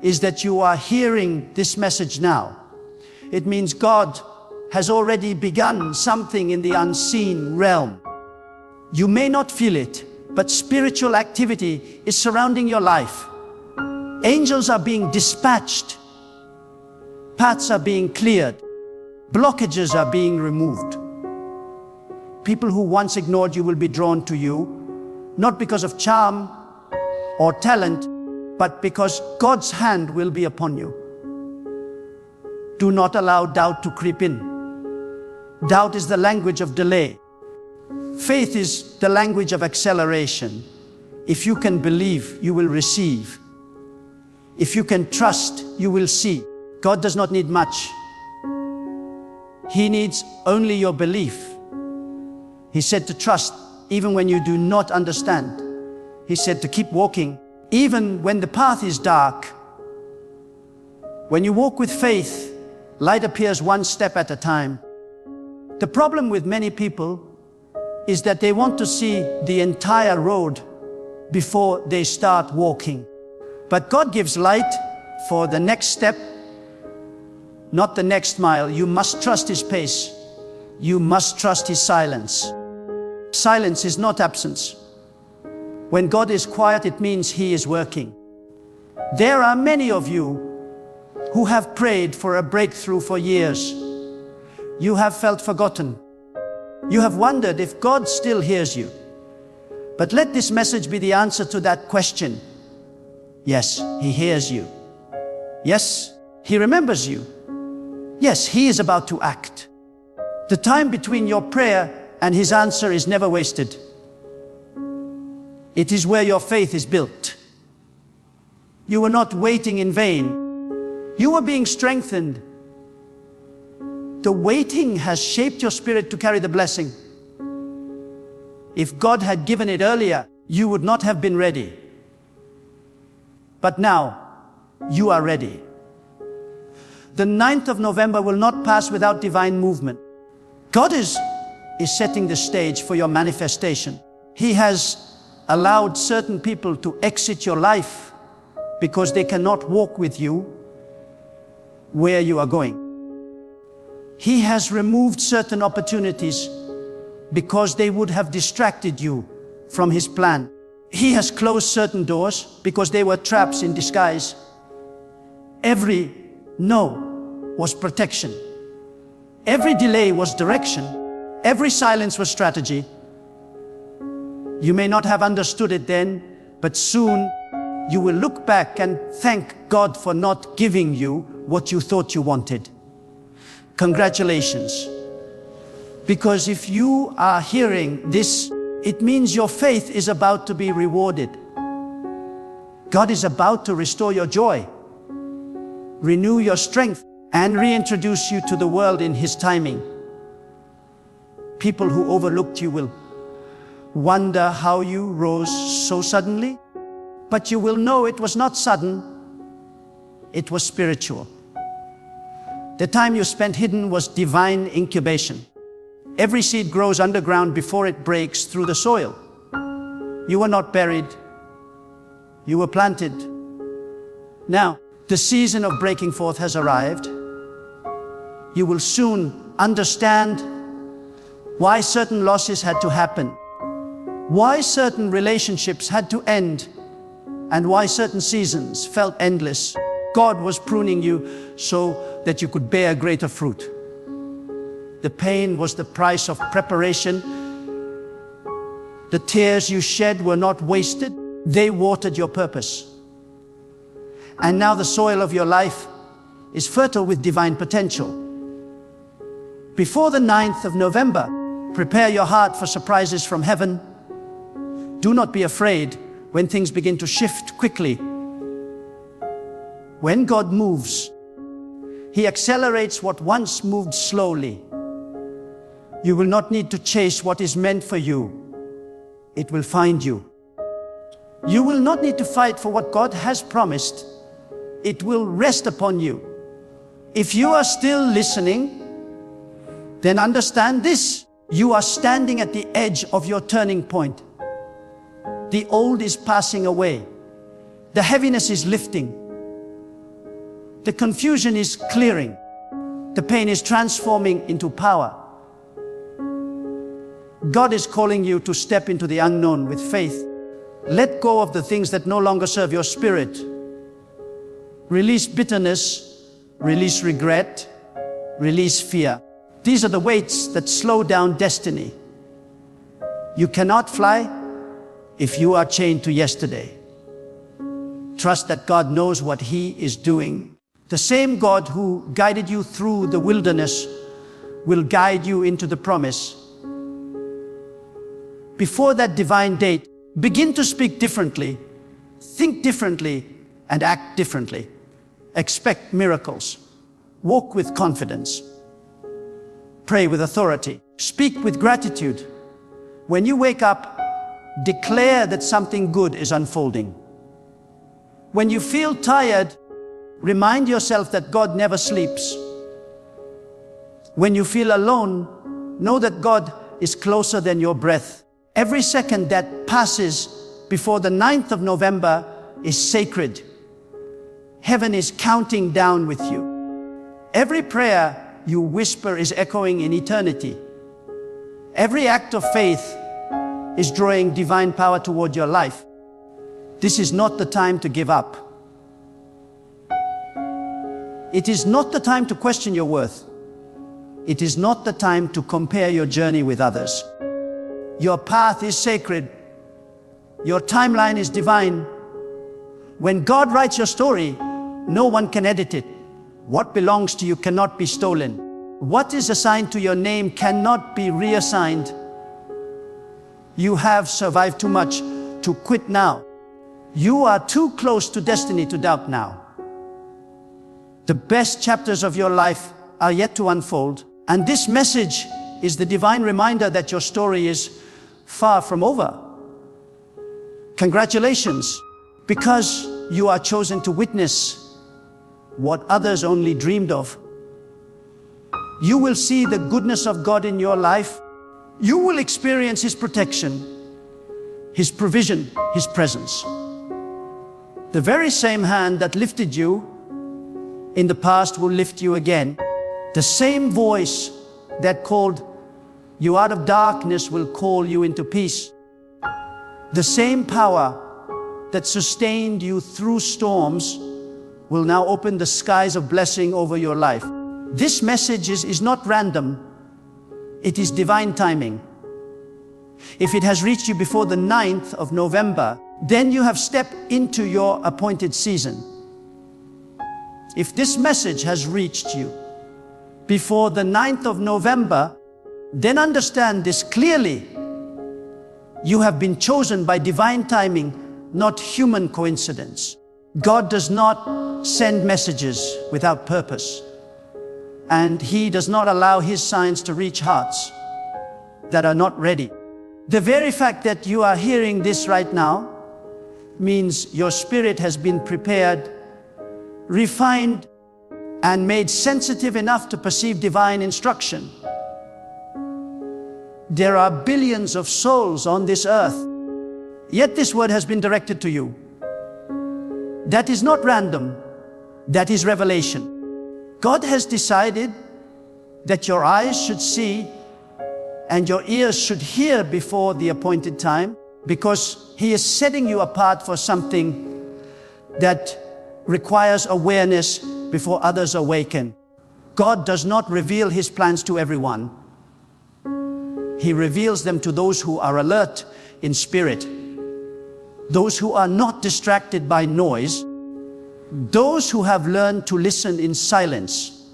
is that you are hearing this message now. It means God has already begun something in the unseen realm. You may not feel it, but spiritual activity is surrounding your life. Angels are being dispatched. Paths are being cleared. Blockages are being removed. People who once ignored you will be drawn to you, not because of charm or talent, but because God's hand will be upon you. Do not allow doubt to creep in. Doubt is the language of delay. Faith is the language of acceleration. If you can believe, you will receive. If you can trust, you will see. God does not need much. He needs only your belief. He said to trust even when you do not understand. He said to keep walking even when the path is dark. When you walk with faith, light appears one step at a time. The problem with many people is that they want to see the entire road before they start walking. But God gives light for the next step, not the next mile. You must trust His pace. You must trust His silence. Silence is not absence. When God is quiet, it means He is working. There are many of you who have prayed for a breakthrough for years. You have felt forgotten. You have wondered if God still hears you. But let this message be the answer to that question. Yes, He hears you. Yes, He remembers you. Yes, He is about to act. The time between your prayer and His answer is never wasted. It is where your faith is built. You were not waiting in vain. You were being strengthened. The waiting has shaped your spirit to carry the blessing. If God had given it earlier, you would not have been ready. But now, you are ready. The 9th of November will not pass without divine movement. God is setting the stage for your manifestation. He has allowed certain people to exit your life because they cannot walk with you where you are going. He has removed certain opportunities because they would have distracted you from His plan. He has closed certain doors because they were traps in disguise. Every no was protection. Every delay was direction. Every silence was strategy. You may not have understood it then, but soon you will look back and thank God for not giving you what you thought you wanted. Congratulations. Because if you are hearing this, it means your faith is about to be rewarded. God is about to restore your joy, renew your strength, and reintroduce you to the world in His timing. People who overlooked you will wonder how you rose so suddenly, but you will know it was not sudden, it was spiritual. The time you spent hidden was divine incubation. Every seed grows underground before it breaks through the soil. You were not buried, you were planted. Now, the season of breaking forth has arrived. You will soon understand why certain losses had to happen, why certain relationships had to end, and why certain seasons felt endless. God was pruning you so that you could bear greater fruit. The pain was the price of preparation. The tears you shed were not wasted. They watered your purpose. And now the soil of your life is fertile with divine potential. Before the 9th of November, prepare your heart for surprises from heaven. Do not be afraid when things begin to shift quickly. When God moves, He accelerates what once moved slowly. You will not need to chase what is meant for you. It will find you. You will not need to fight for what God has promised. It will rest upon you. If you are still listening, then understand this. You are standing at the edge of your turning point. The old is passing away. The heaviness is lifting. The confusion is clearing. The pain is transforming into power. God is calling you to step into the unknown with faith. Let go of the things that no longer serve your spirit. Release bitterness, release regret, release fear. These are the weights that slow down destiny. You cannot fly if you are chained to yesterday. Trust that God knows what He is doing. The same God who guided you through the wilderness will guide you into the promise. Before that divine date, begin to speak differently, think differently, and act differently. Expect miracles. Walk with confidence. Pray with authority. Speak with gratitude. When you wake up, declare that something good is unfolding. When you feel tired, remind yourself that God never sleeps. When you feel alone, know that God is closer than your breath. Every second that passes before the 9th of November is sacred. Heaven is counting down with you. Every prayer you whisper is echoing in eternity. Every act of faith is drawing divine power toward your life. This is not the time to give up. It is not the time to question your worth. It is not the time to compare your journey with others. Your path is sacred. Your timeline is divine. When God writes your story, no one can edit it. What belongs to you cannot be stolen. What is assigned to your name cannot be reassigned. You have survived too much to quit now. You are too close to destiny to doubt now. The best chapters of your life are yet to unfold, and this message is the divine reminder that your story is far from over. Congratulations, because you are chosen to witness what others only dreamed of. You will see the goodness of God in your life. You will experience His protection, His provision, His presence. The very same hand that lifted you in the past will lift you again. The same voice that called you out of darkness will call you into peace. The same power that sustained you through storms will now open the skies of blessing over your life. This message is not random. It is divine timing. If it has reached you before the 9th of November, then you have stepped into your appointed season. If this message has reached you before the 9th of November, then understand this clearly. You have been chosen by divine timing, not human coincidence. God does not send messages without purpose, and He does not allow His signs to reach hearts that are not ready. The very fact that you are hearing this right now means your spirit has been prepared, refined, and made sensitive enough to perceive divine instruction. There are billions of souls on this earth, yet this word has been directed to you. That is not random, that is revelation. God has decided that your eyes should see and your ears should hear before the appointed time, because He is setting you apart for something that requires awareness before others awaken. God does not reveal His plans to everyone. He reveals them to those who are alert in spirit, those who are not distracted by noise, those who have learned to listen in silence.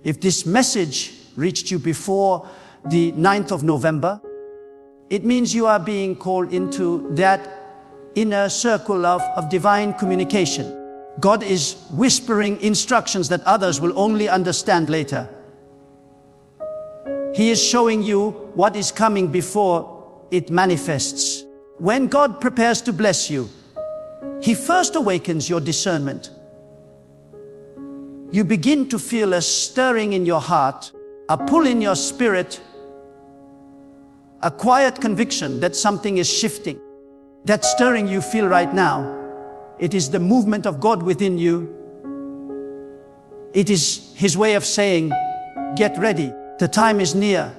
If this message reached you before the 9th of November, it means you are being called into that inner circle of divine communication. God is whispering instructions that others will only understand later. He is showing you what is coming before it manifests. When God prepares to bless you, He first awakens your discernment. You begin to feel a stirring in your heart, a pull in your spirit, a quiet conviction that something is shifting. That stirring you feel right now, it is the movement of God within you. It is His way of saying, get ready, the time is near.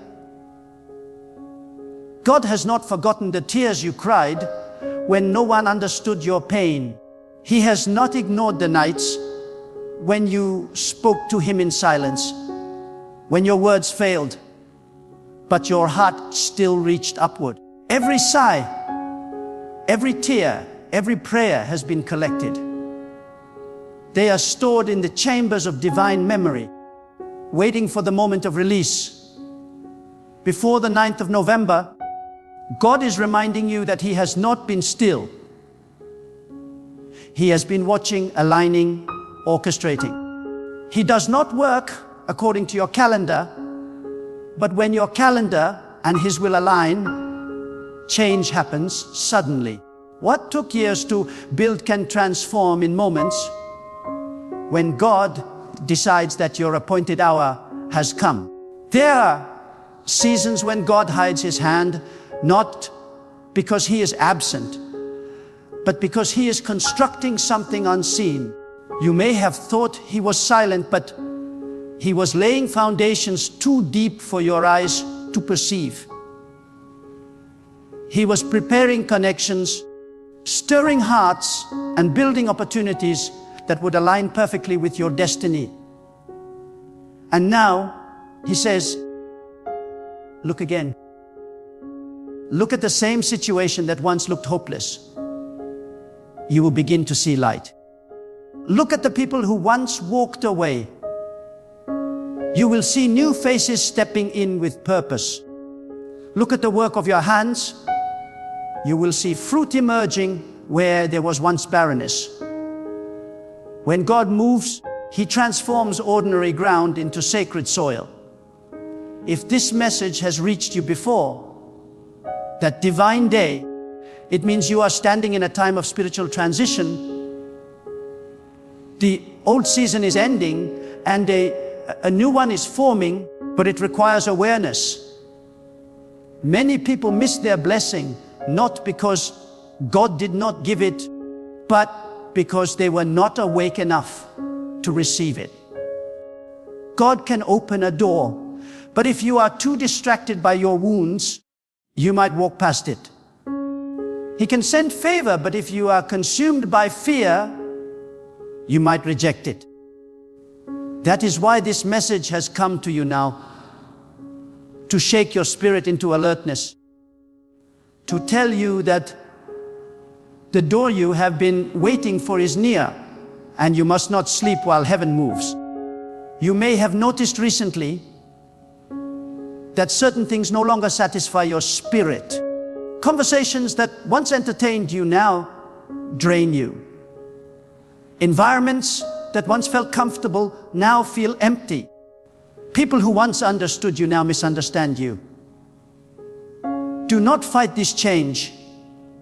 God has not forgotten the tears you cried when no one understood your pain. He has not ignored the nights when you spoke to Him in silence, when your words failed, but your heart still reached upward. Every sigh, every tear, every prayer has been collected. They are stored in the chambers of divine memory, waiting for the moment of release. Before the 9th of November, God is reminding you that He has not been still. He has been watching, aligning, orchestrating. He does not work according to your calendar, but when your calendar and His will align, change happens suddenly. What took years to build can transform in moments when God decides that your appointed hour has come. There are seasons when God hides His hand, not because He is absent, but because He is constructing something unseen. You may have thought He was silent, but He was laying foundations too deep for your eyes to perceive. He was preparing connections, stirring hearts, and building opportunities that would align perfectly with your destiny. And now, He says, look again. Look at the same situation that once looked hopeless. You will begin to see light. Look at the people who once walked away. You will see new faces stepping in with purpose. Look at the work of your hands. You will see fruit emerging where there was once barrenness. When God moves, He transforms ordinary ground into sacred soil. If this message has reached you before, that divine day, it means you are standing in a time of spiritual transition. The old season is ending and a new one is forming, but it requires awareness. Many people miss their blessing, not because God did not give it, but because they were not awake enough to receive it. God can open a door, but if you are too distracted by your wounds, you might walk past it. He can send favor, but if you are consumed by fear, you might reject it. That is why this message has come to you now, to shake your spirit into alertness, to tell you that the door you have been waiting for is near, and you must not sleep while heaven moves. You may have noticed recently that certain things no longer satisfy your spirit. Conversations that once entertained you now drain you. Environments that once felt comfortable now feel empty. People who once understood you now misunderstand you. Do not fight this change.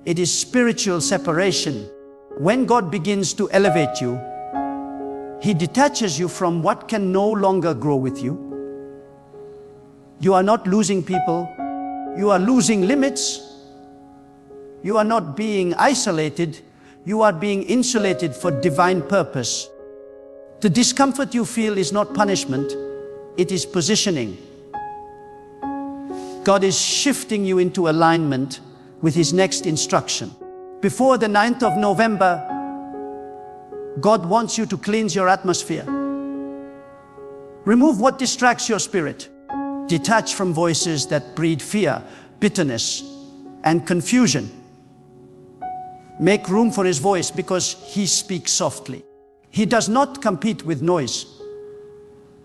It is spiritual separation. When God begins to elevate you, He detaches you from what can no longer grow with you. You are not losing people. You are losing limits. You are not being isolated. You are being insulated for divine purpose. The discomfort you feel is not punishment. It is positioning. God is shifting you into alignment with His next instruction. Before the 9th of November, God wants you to cleanse your atmosphere. Remove what distracts your spirit. Detach from voices that breed fear, bitterness, and confusion. Make room for His voice because He speaks softly. He does not compete with noise.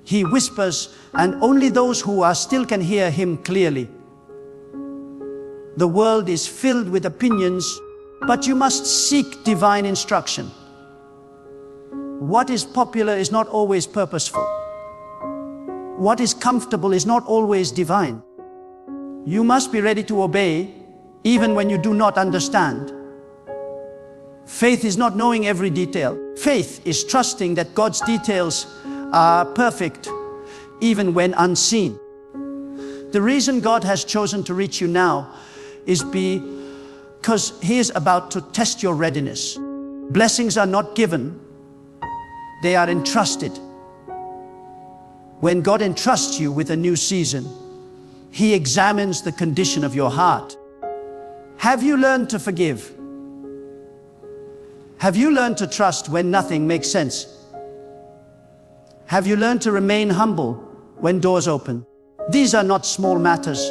He whispers, and only those who are still can hear Him clearly. The world is filled with opinions, but you must seek divine instruction. What is popular is not always purposeful. What is comfortable is not always divine. You must be ready to obey, even when you do not understand. Faith is not knowing every detail. Faith is trusting that God's details are perfect, even when unseen. The reason God has chosen to reach you now is because He is about to test your readiness. Blessings are not given, they are entrusted. When God entrusts you with a new season, He examines the condition of your heart. Have you learned to forgive? Have you learned to trust when nothing makes sense? Have you learned to remain humble when doors open? These are not small matters.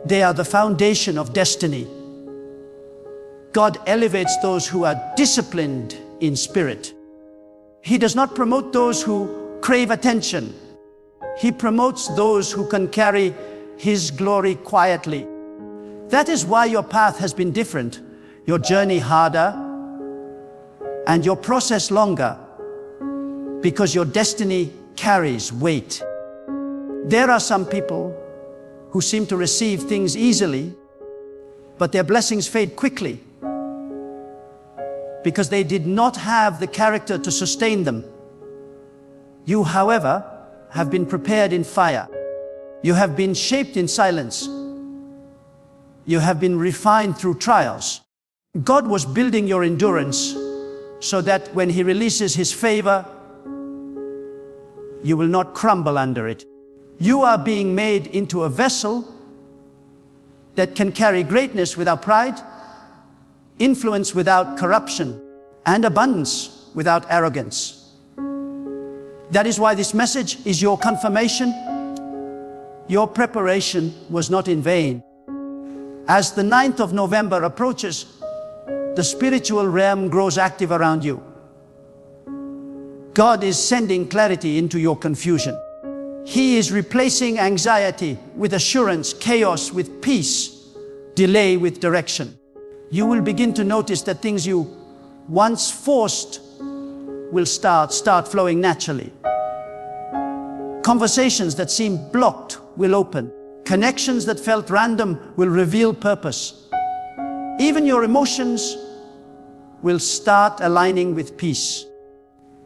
They are the foundation of destiny. God elevates those who are disciplined in spirit. He does not promote those who crave attention. He promotes those who can carry His glory quietly. That is why your path has been different, your journey harder, and your process longer, because your destiny carries weight. There are some people who seem to receive things easily, but their blessings fade quickly because they did not have the character to sustain them. You, however, have been prepared in fire. You have been shaped in silence. You have been refined through trials. God was building your endurance so that when He releases His favor, you will not crumble under it. You are being made into a vessel that can carry greatness without pride, influence without corruption, and abundance without arrogance. That is why this message is your confirmation. Your preparation was not in vain. As the 9th of November approaches, the spiritual realm grows active around you. God is sending clarity into your confusion. He is replacing anxiety with assurance, chaos with peace, delay with direction. you will begin to notice that things you once forced will start flowing naturally. Conversations that seemed blocked will open. Connections that felt random will reveal purpose. Even your emotions will start aligning with peace.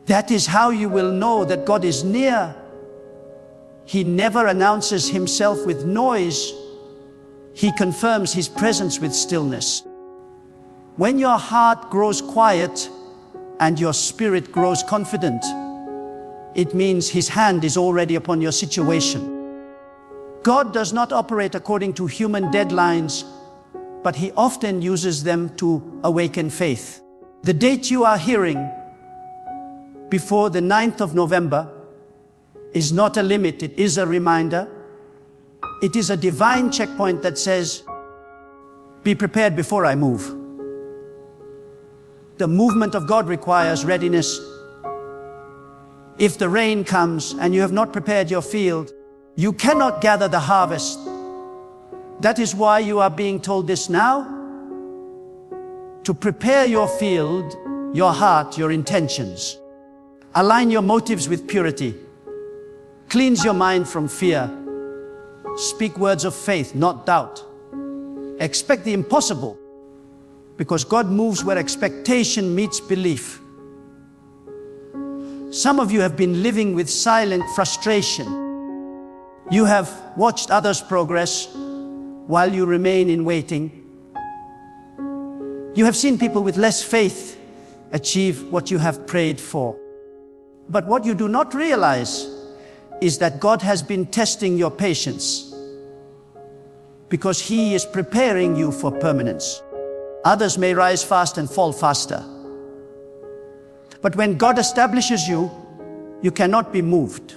That is how you will know that God is near. He never announces himself with noise. He confirms his presence with stillness. When your heart grows quiet and your spirit grows confident, it means his hand is already upon your situation. God does not operate according to human deadlines, but he often uses them to awaken faith. The date you are hearing, before the 9th of November, is not a limit, it is a reminder. It is a divine checkpoint that says, be prepared before I move. The movement of God requires readiness. If the rain comes and you have not prepared your field, you cannot gather the harvest. That is why you are being told this now. To prepare your field, your heart, your intentions. Align your motives with purity. Cleanse your mind from fear. Speak words of faith, not doubt. Expect the impossible, because God moves where expectation meets belief. Some of you have been living with silent frustration. You have watched others progress while you remain in waiting. You have seen people with less faith achieve what you have prayed for. But what you do not realize is that God has been testing your patience, because he is preparing you for permanence. Others may rise fast and fall faster. But when God establishes you, you cannot be moved.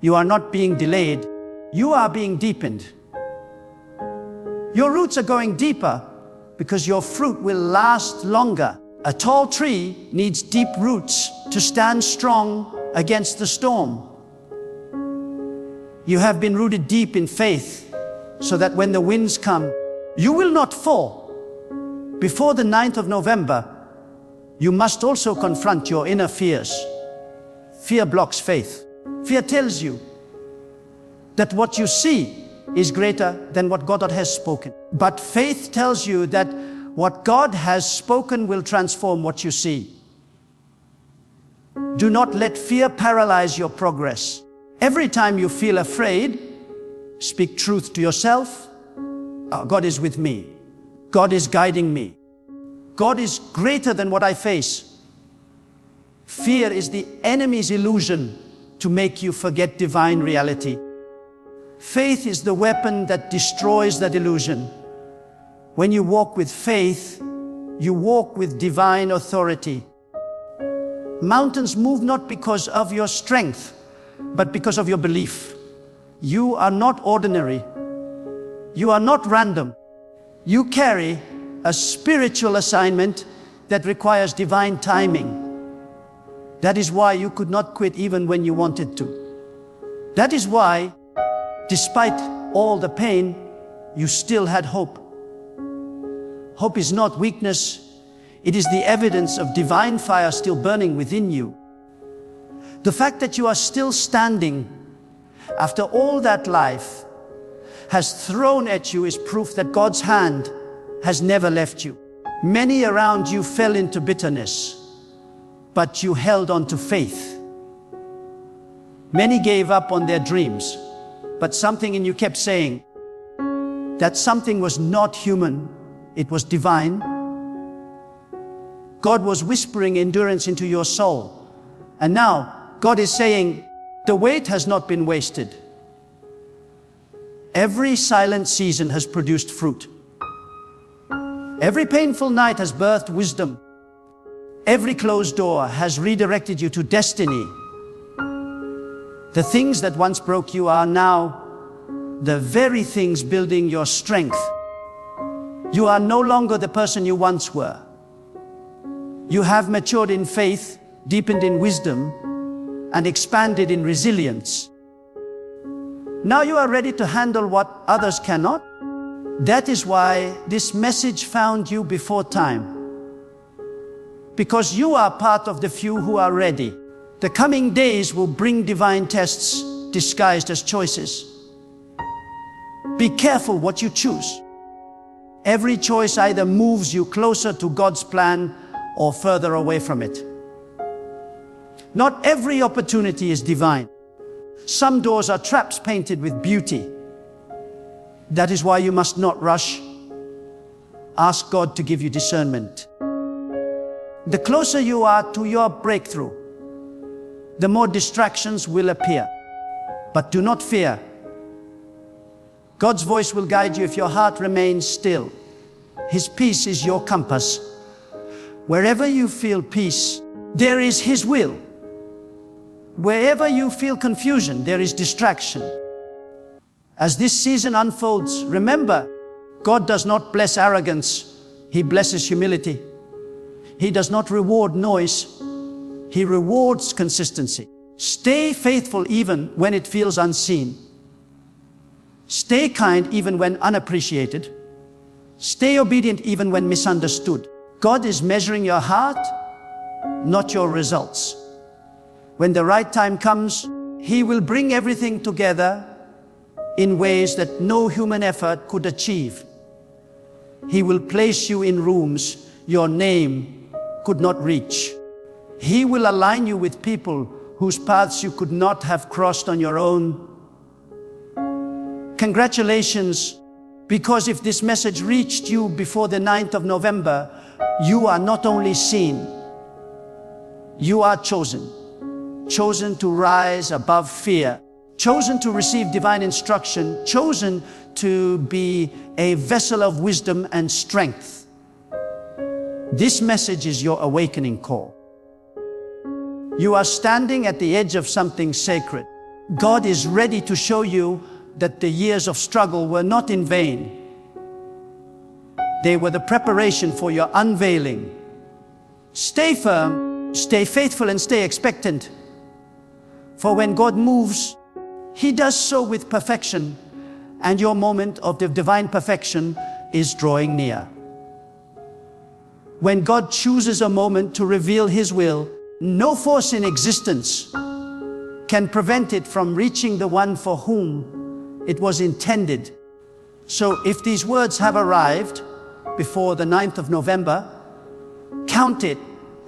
You are not being delayed. You are being deepened. Your roots are going deeper because your fruit will last longer. A tall tree needs deep roots to stand strong against the storm. You have been rooted deep in faith so that when the winds come, you will not fall. Before the 9th of November, you must also confront your inner fears. Fear blocks faith. Fear tells you that what you see is greater than what God has spoken. But faith tells you that what God has spoken will transform what you see. Do not let fear paralyze your progress. Every time you feel afraid, speak truth to yourself. God is with me. God is guiding me. God is greater than what I face. Fear is the enemy's illusion to make you forget divine reality. Faith is the weapon that destroys that illusion. When you walk with faith, you walk with divine authority. Mountains move not because of your strength, but because of your belief. You are not ordinary. You are not random. You carry a spiritual assignment that requires divine timing. That is why you could not quit even when you wanted to. That is why, despite all the pain, you still had hope. Hope is not weakness. It is the evidence of divine fire still burning within you. The fact that you are still standing after all that life has thrown at you is proof that God's hand has never left you. Many around you fell into bitterness, but you held on to faith. Many gave up on their dreams, but something in you kept saying that something was not human, it was divine. God was whispering endurance into your soul. And now God is saying, the wait has not been wasted. Every silent season has produced fruit. Every painful night has birthed wisdom. Every closed door has redirected you to destiny. The things that once broke you are now the very things building your strength. You are no longer the person you once were. You have matured in faith, deepened in wisdom, and expanded in resilience. Now you are ready to handle what others cannot. That is why this message found you before time. Because you are part of the few who are ready. The coming days will bring divine tests disguised as choices. Be careful what you choose. Every choice either moves you closer to God's plan or further away from it. Not every opportunity is divine. Some doors are traps painted with beauty. That is why you must not rush. Ask God to give you discernment. The closer you are to your breakthrough, the more distractions will appear. But do not fear. God's voice will guide you if your heart remains still. His peace is your compass. Wherever you feel peace, there is His will. Wherever you feel confusion, there is distraction. As this season unfolds, remember, God does not bless arrogance. He blesses humility. He does not reward noise. He rewards consistency. Stay faithful even when it feels unseen. Stay kind even when unappreciated. Stay obedient even when misunderstood. God is measuring your heart, not your results. When the right time comes, He will bring everything together in ways that no human effort could achieve. He will place you in rooms your name could not reach. He will align you with people whose paths you could not have crossed on your own. Congratulations, because if this message reached you before the 9th of November, you are not only seen, you are chosen. Chosen to rise above fear. Chosen to receive divine instruction. Chosen to be a vessel of wisdom and strength. This message is your awakening call. You are standing at the edge of something sacred. God is ready to show you that the years of struggle were not in vain. They were the preparation for your unveiling. Stay firm, stay faithful, and stay expectant. For when God moves, He does so with perfection, and your moment of the divine perfection is drawing near. When God chooses a moment to reveal His will, no force in existence can prevent it from reaching the one for whom it was intended. So if these words have arrived before the 9th of November, count it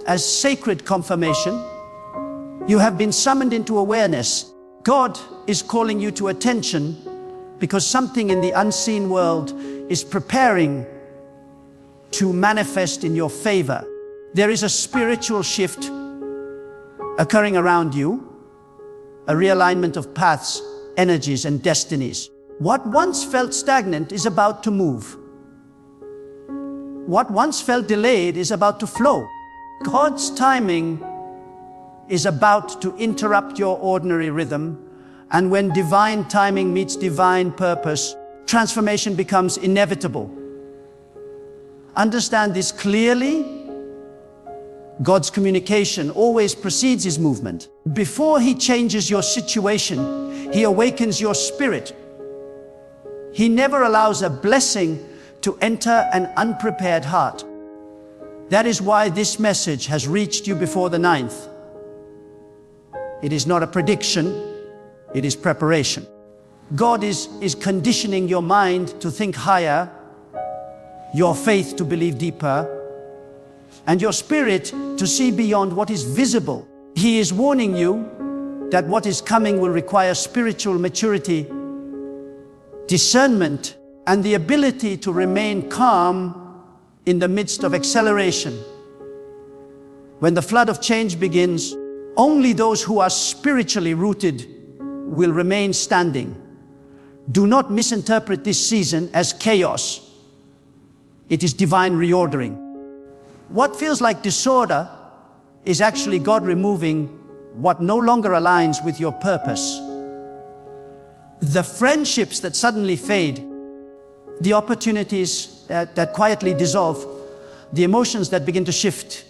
as sacred confirmation. You have been summoned into awareness. God is calling you to attention because something in the unseen world is preparing to manifest in your favor. There is a spiritual shift occurring around you, a realignment of paths, energies, and destinies. What once felt stagnant is about to move. What once felt delayed is about to flow. God's timing is about to interrupt your ordinary rhythm, and when divine timing meets divine purpose, transformation becomes inevitable. Understand this clearly. God's communication always precedes His movement. Before He changes your situation, He awakens your spirit. He never allows a blessing to enter an unprepared heart. That is why this message has reached you before the 9th. It is not a prediction, it is preparation. God is conditioning your mind to think higher, your faith to believe deeper, and your spirit to see beyond what is visible. He is warning you that what is coming will require spiritual maturity, discernment, and the ability to remain calm in the midst of acceleration. When the flood of change begins, only those who are spiritually rooted will remain standing. Do not misinterpret this season as chaos. It is divine reordering. What feels like disorder is actually God removing what no longer aligns with your purpose. The friendships that suddenly fade, the opportunities that quietly dissolve, the emotions that begin to shift,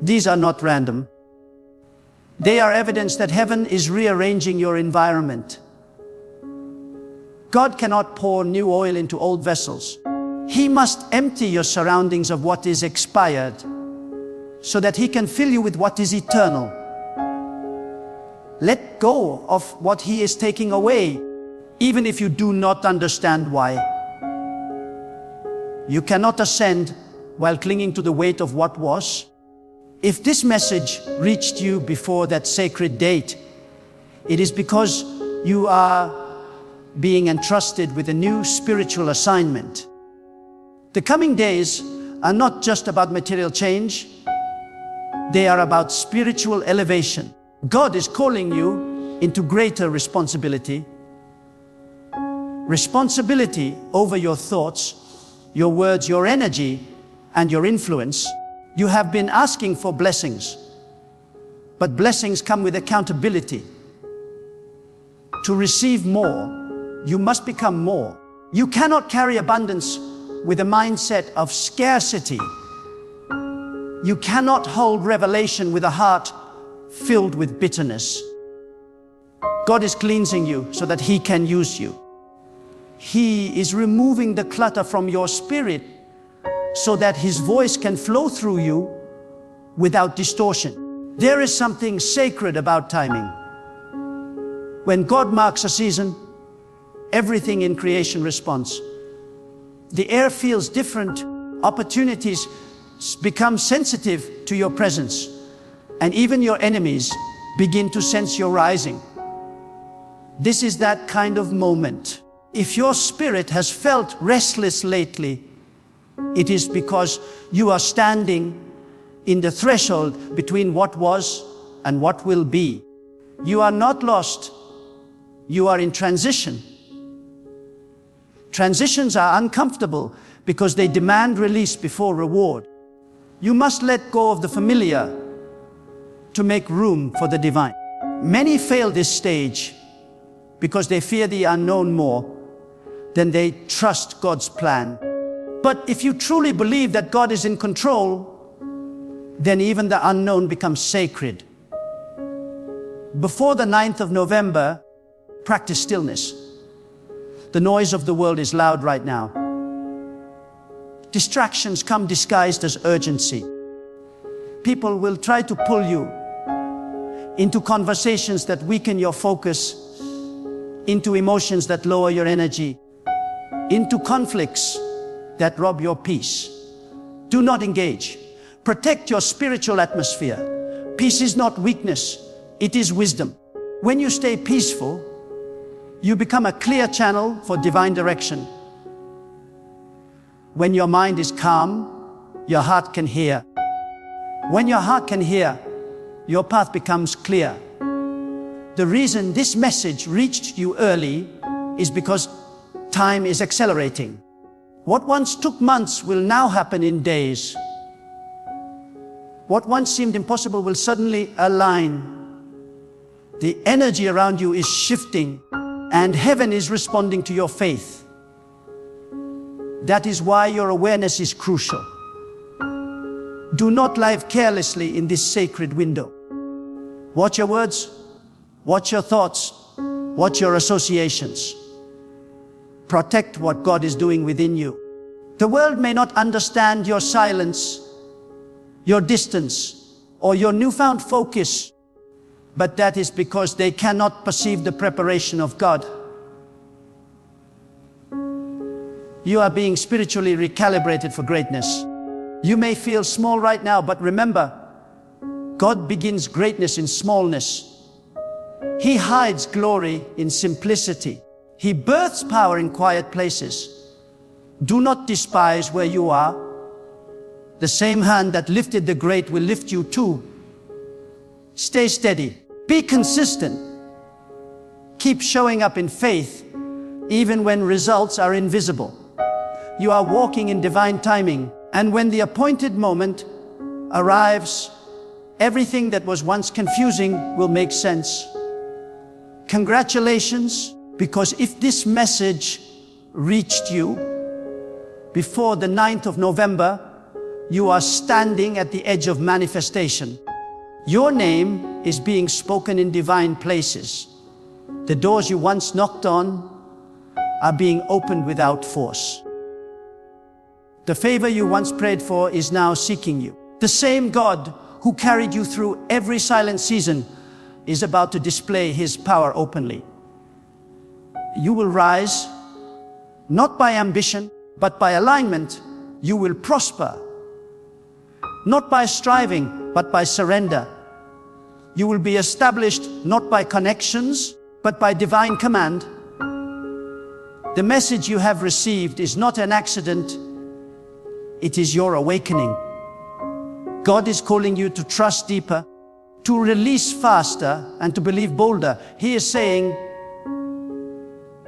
these are not random. They are evidence that heaven is rearranging your environment. God cannot pour new oil into old vessels. He must empty your surroundings of what is expired so that He can fill you with what is eternal. Let go of what He is taking away, even if you do not understand why. You cannot ascend while clinging to the weight of what was. If this message reached you before that sacred date, it is because you are being entrusted with a new spiritual assignment. The coming days are not just about material change, they are about spiritual elevation. God is calling you into greater responsibility. Responsibility over your thoughts, your words, your energy, and your influence. You have been asking for blessings, but blessings come with accountability. To receive more, you must become more. You cannot carry abundance with a mindset of scarcity. You cannot hold revelation with a heart filled with bitterness. God is cleansing you so that He can use you. He is removing the clutter from your spirit so that His voice can flow through you without distortion. There is something sacred about timing. When God marks a season, everything in creation responds. The air feels different, opportunities become sensitive to your presence, and even your enemies begin to sense your rising. This is that kind of moment. If your spirit has felt restless lately, it is because you are standing in the threshold between what was and what will be. You are not lost, you are in transition. Transitions are uncomfortable because they demand release before reward. You must let go of the familiar to make room for the divine. Many fail this stage because they fear the unknown more than they trust God's plan. But if you truly believe that God is in control, then even the unknown becomes sacred. Before the 9th of November, practice stillness. The noise of the world is loud right now. Distractions come disguised as urgency. People will try to pull you into conversations that weaken your focus, into emotions that lower your energy, into conflicts that rob your peace. Do not engage. Protect your spiritual atmosphere. Peace is not weakness, it is wisdom. When you stay peaceful, you become a clear channel for divine direction. When your mind is calm, your heart can hear. When your heart can hear, your path becomes clear. The reason this message reached you early is because time is accelerating. What once took months will now happen in days. What once seemed impossible will suddenly align. The energy around you is shifting, and heaven is responding to your faith. That is why your awareness is crucial. Do not live carelessly in this sacred window. Watch your words, watch your thoughts, watch your associations. Protect what God is doing within you. The world may not understand your silence, your distance, or your newfound focus, but that is because they cannot perceive the preparation of God. You are being spiritually recalibrated for greatness. You may feel small right now, but remember, God begins greatness in smallness. He hides glory in simplicity. He births power in quiet places. Do not despise where you are. The same hand that lifted the great will lift you too. Stay steady. Be consistent. Keep showing up in faith, even when results are invisible. You are walking in divine timing, and when the appointed moment arrives, everything that was once confusing will make sense. Congratulations, because if this message reached you before the 9th of November, you are standing at the edge of manifestation. Your name is being spoken in divine places. The doors you once knocked on are being opened without force. The favor you once prayed for is now seeking you. The same God who carried you through every silent season is about to display His power openly. You will rise, not by ambition, but by alignment. You will prosper, not by striving, but by surrender. You will be established not by connections, but by divine command. The message you have received is not an accident, it is your awakening. God is calling you to trust deeper, to release faster, and to believe bolder. He is saying,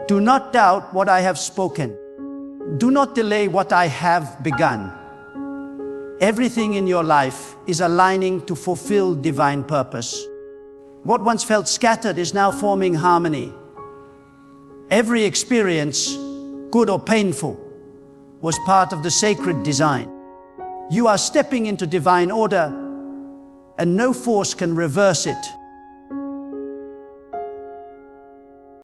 do not doubt what I have spoken. Do not delay what I have begun. Everything in your life is aligning to fulfill divine purpose. What once felt scattered is now forming harmony. Every experience, good or painful, was part of the sacred design. You are stepping into divine order, and no force can reverse it.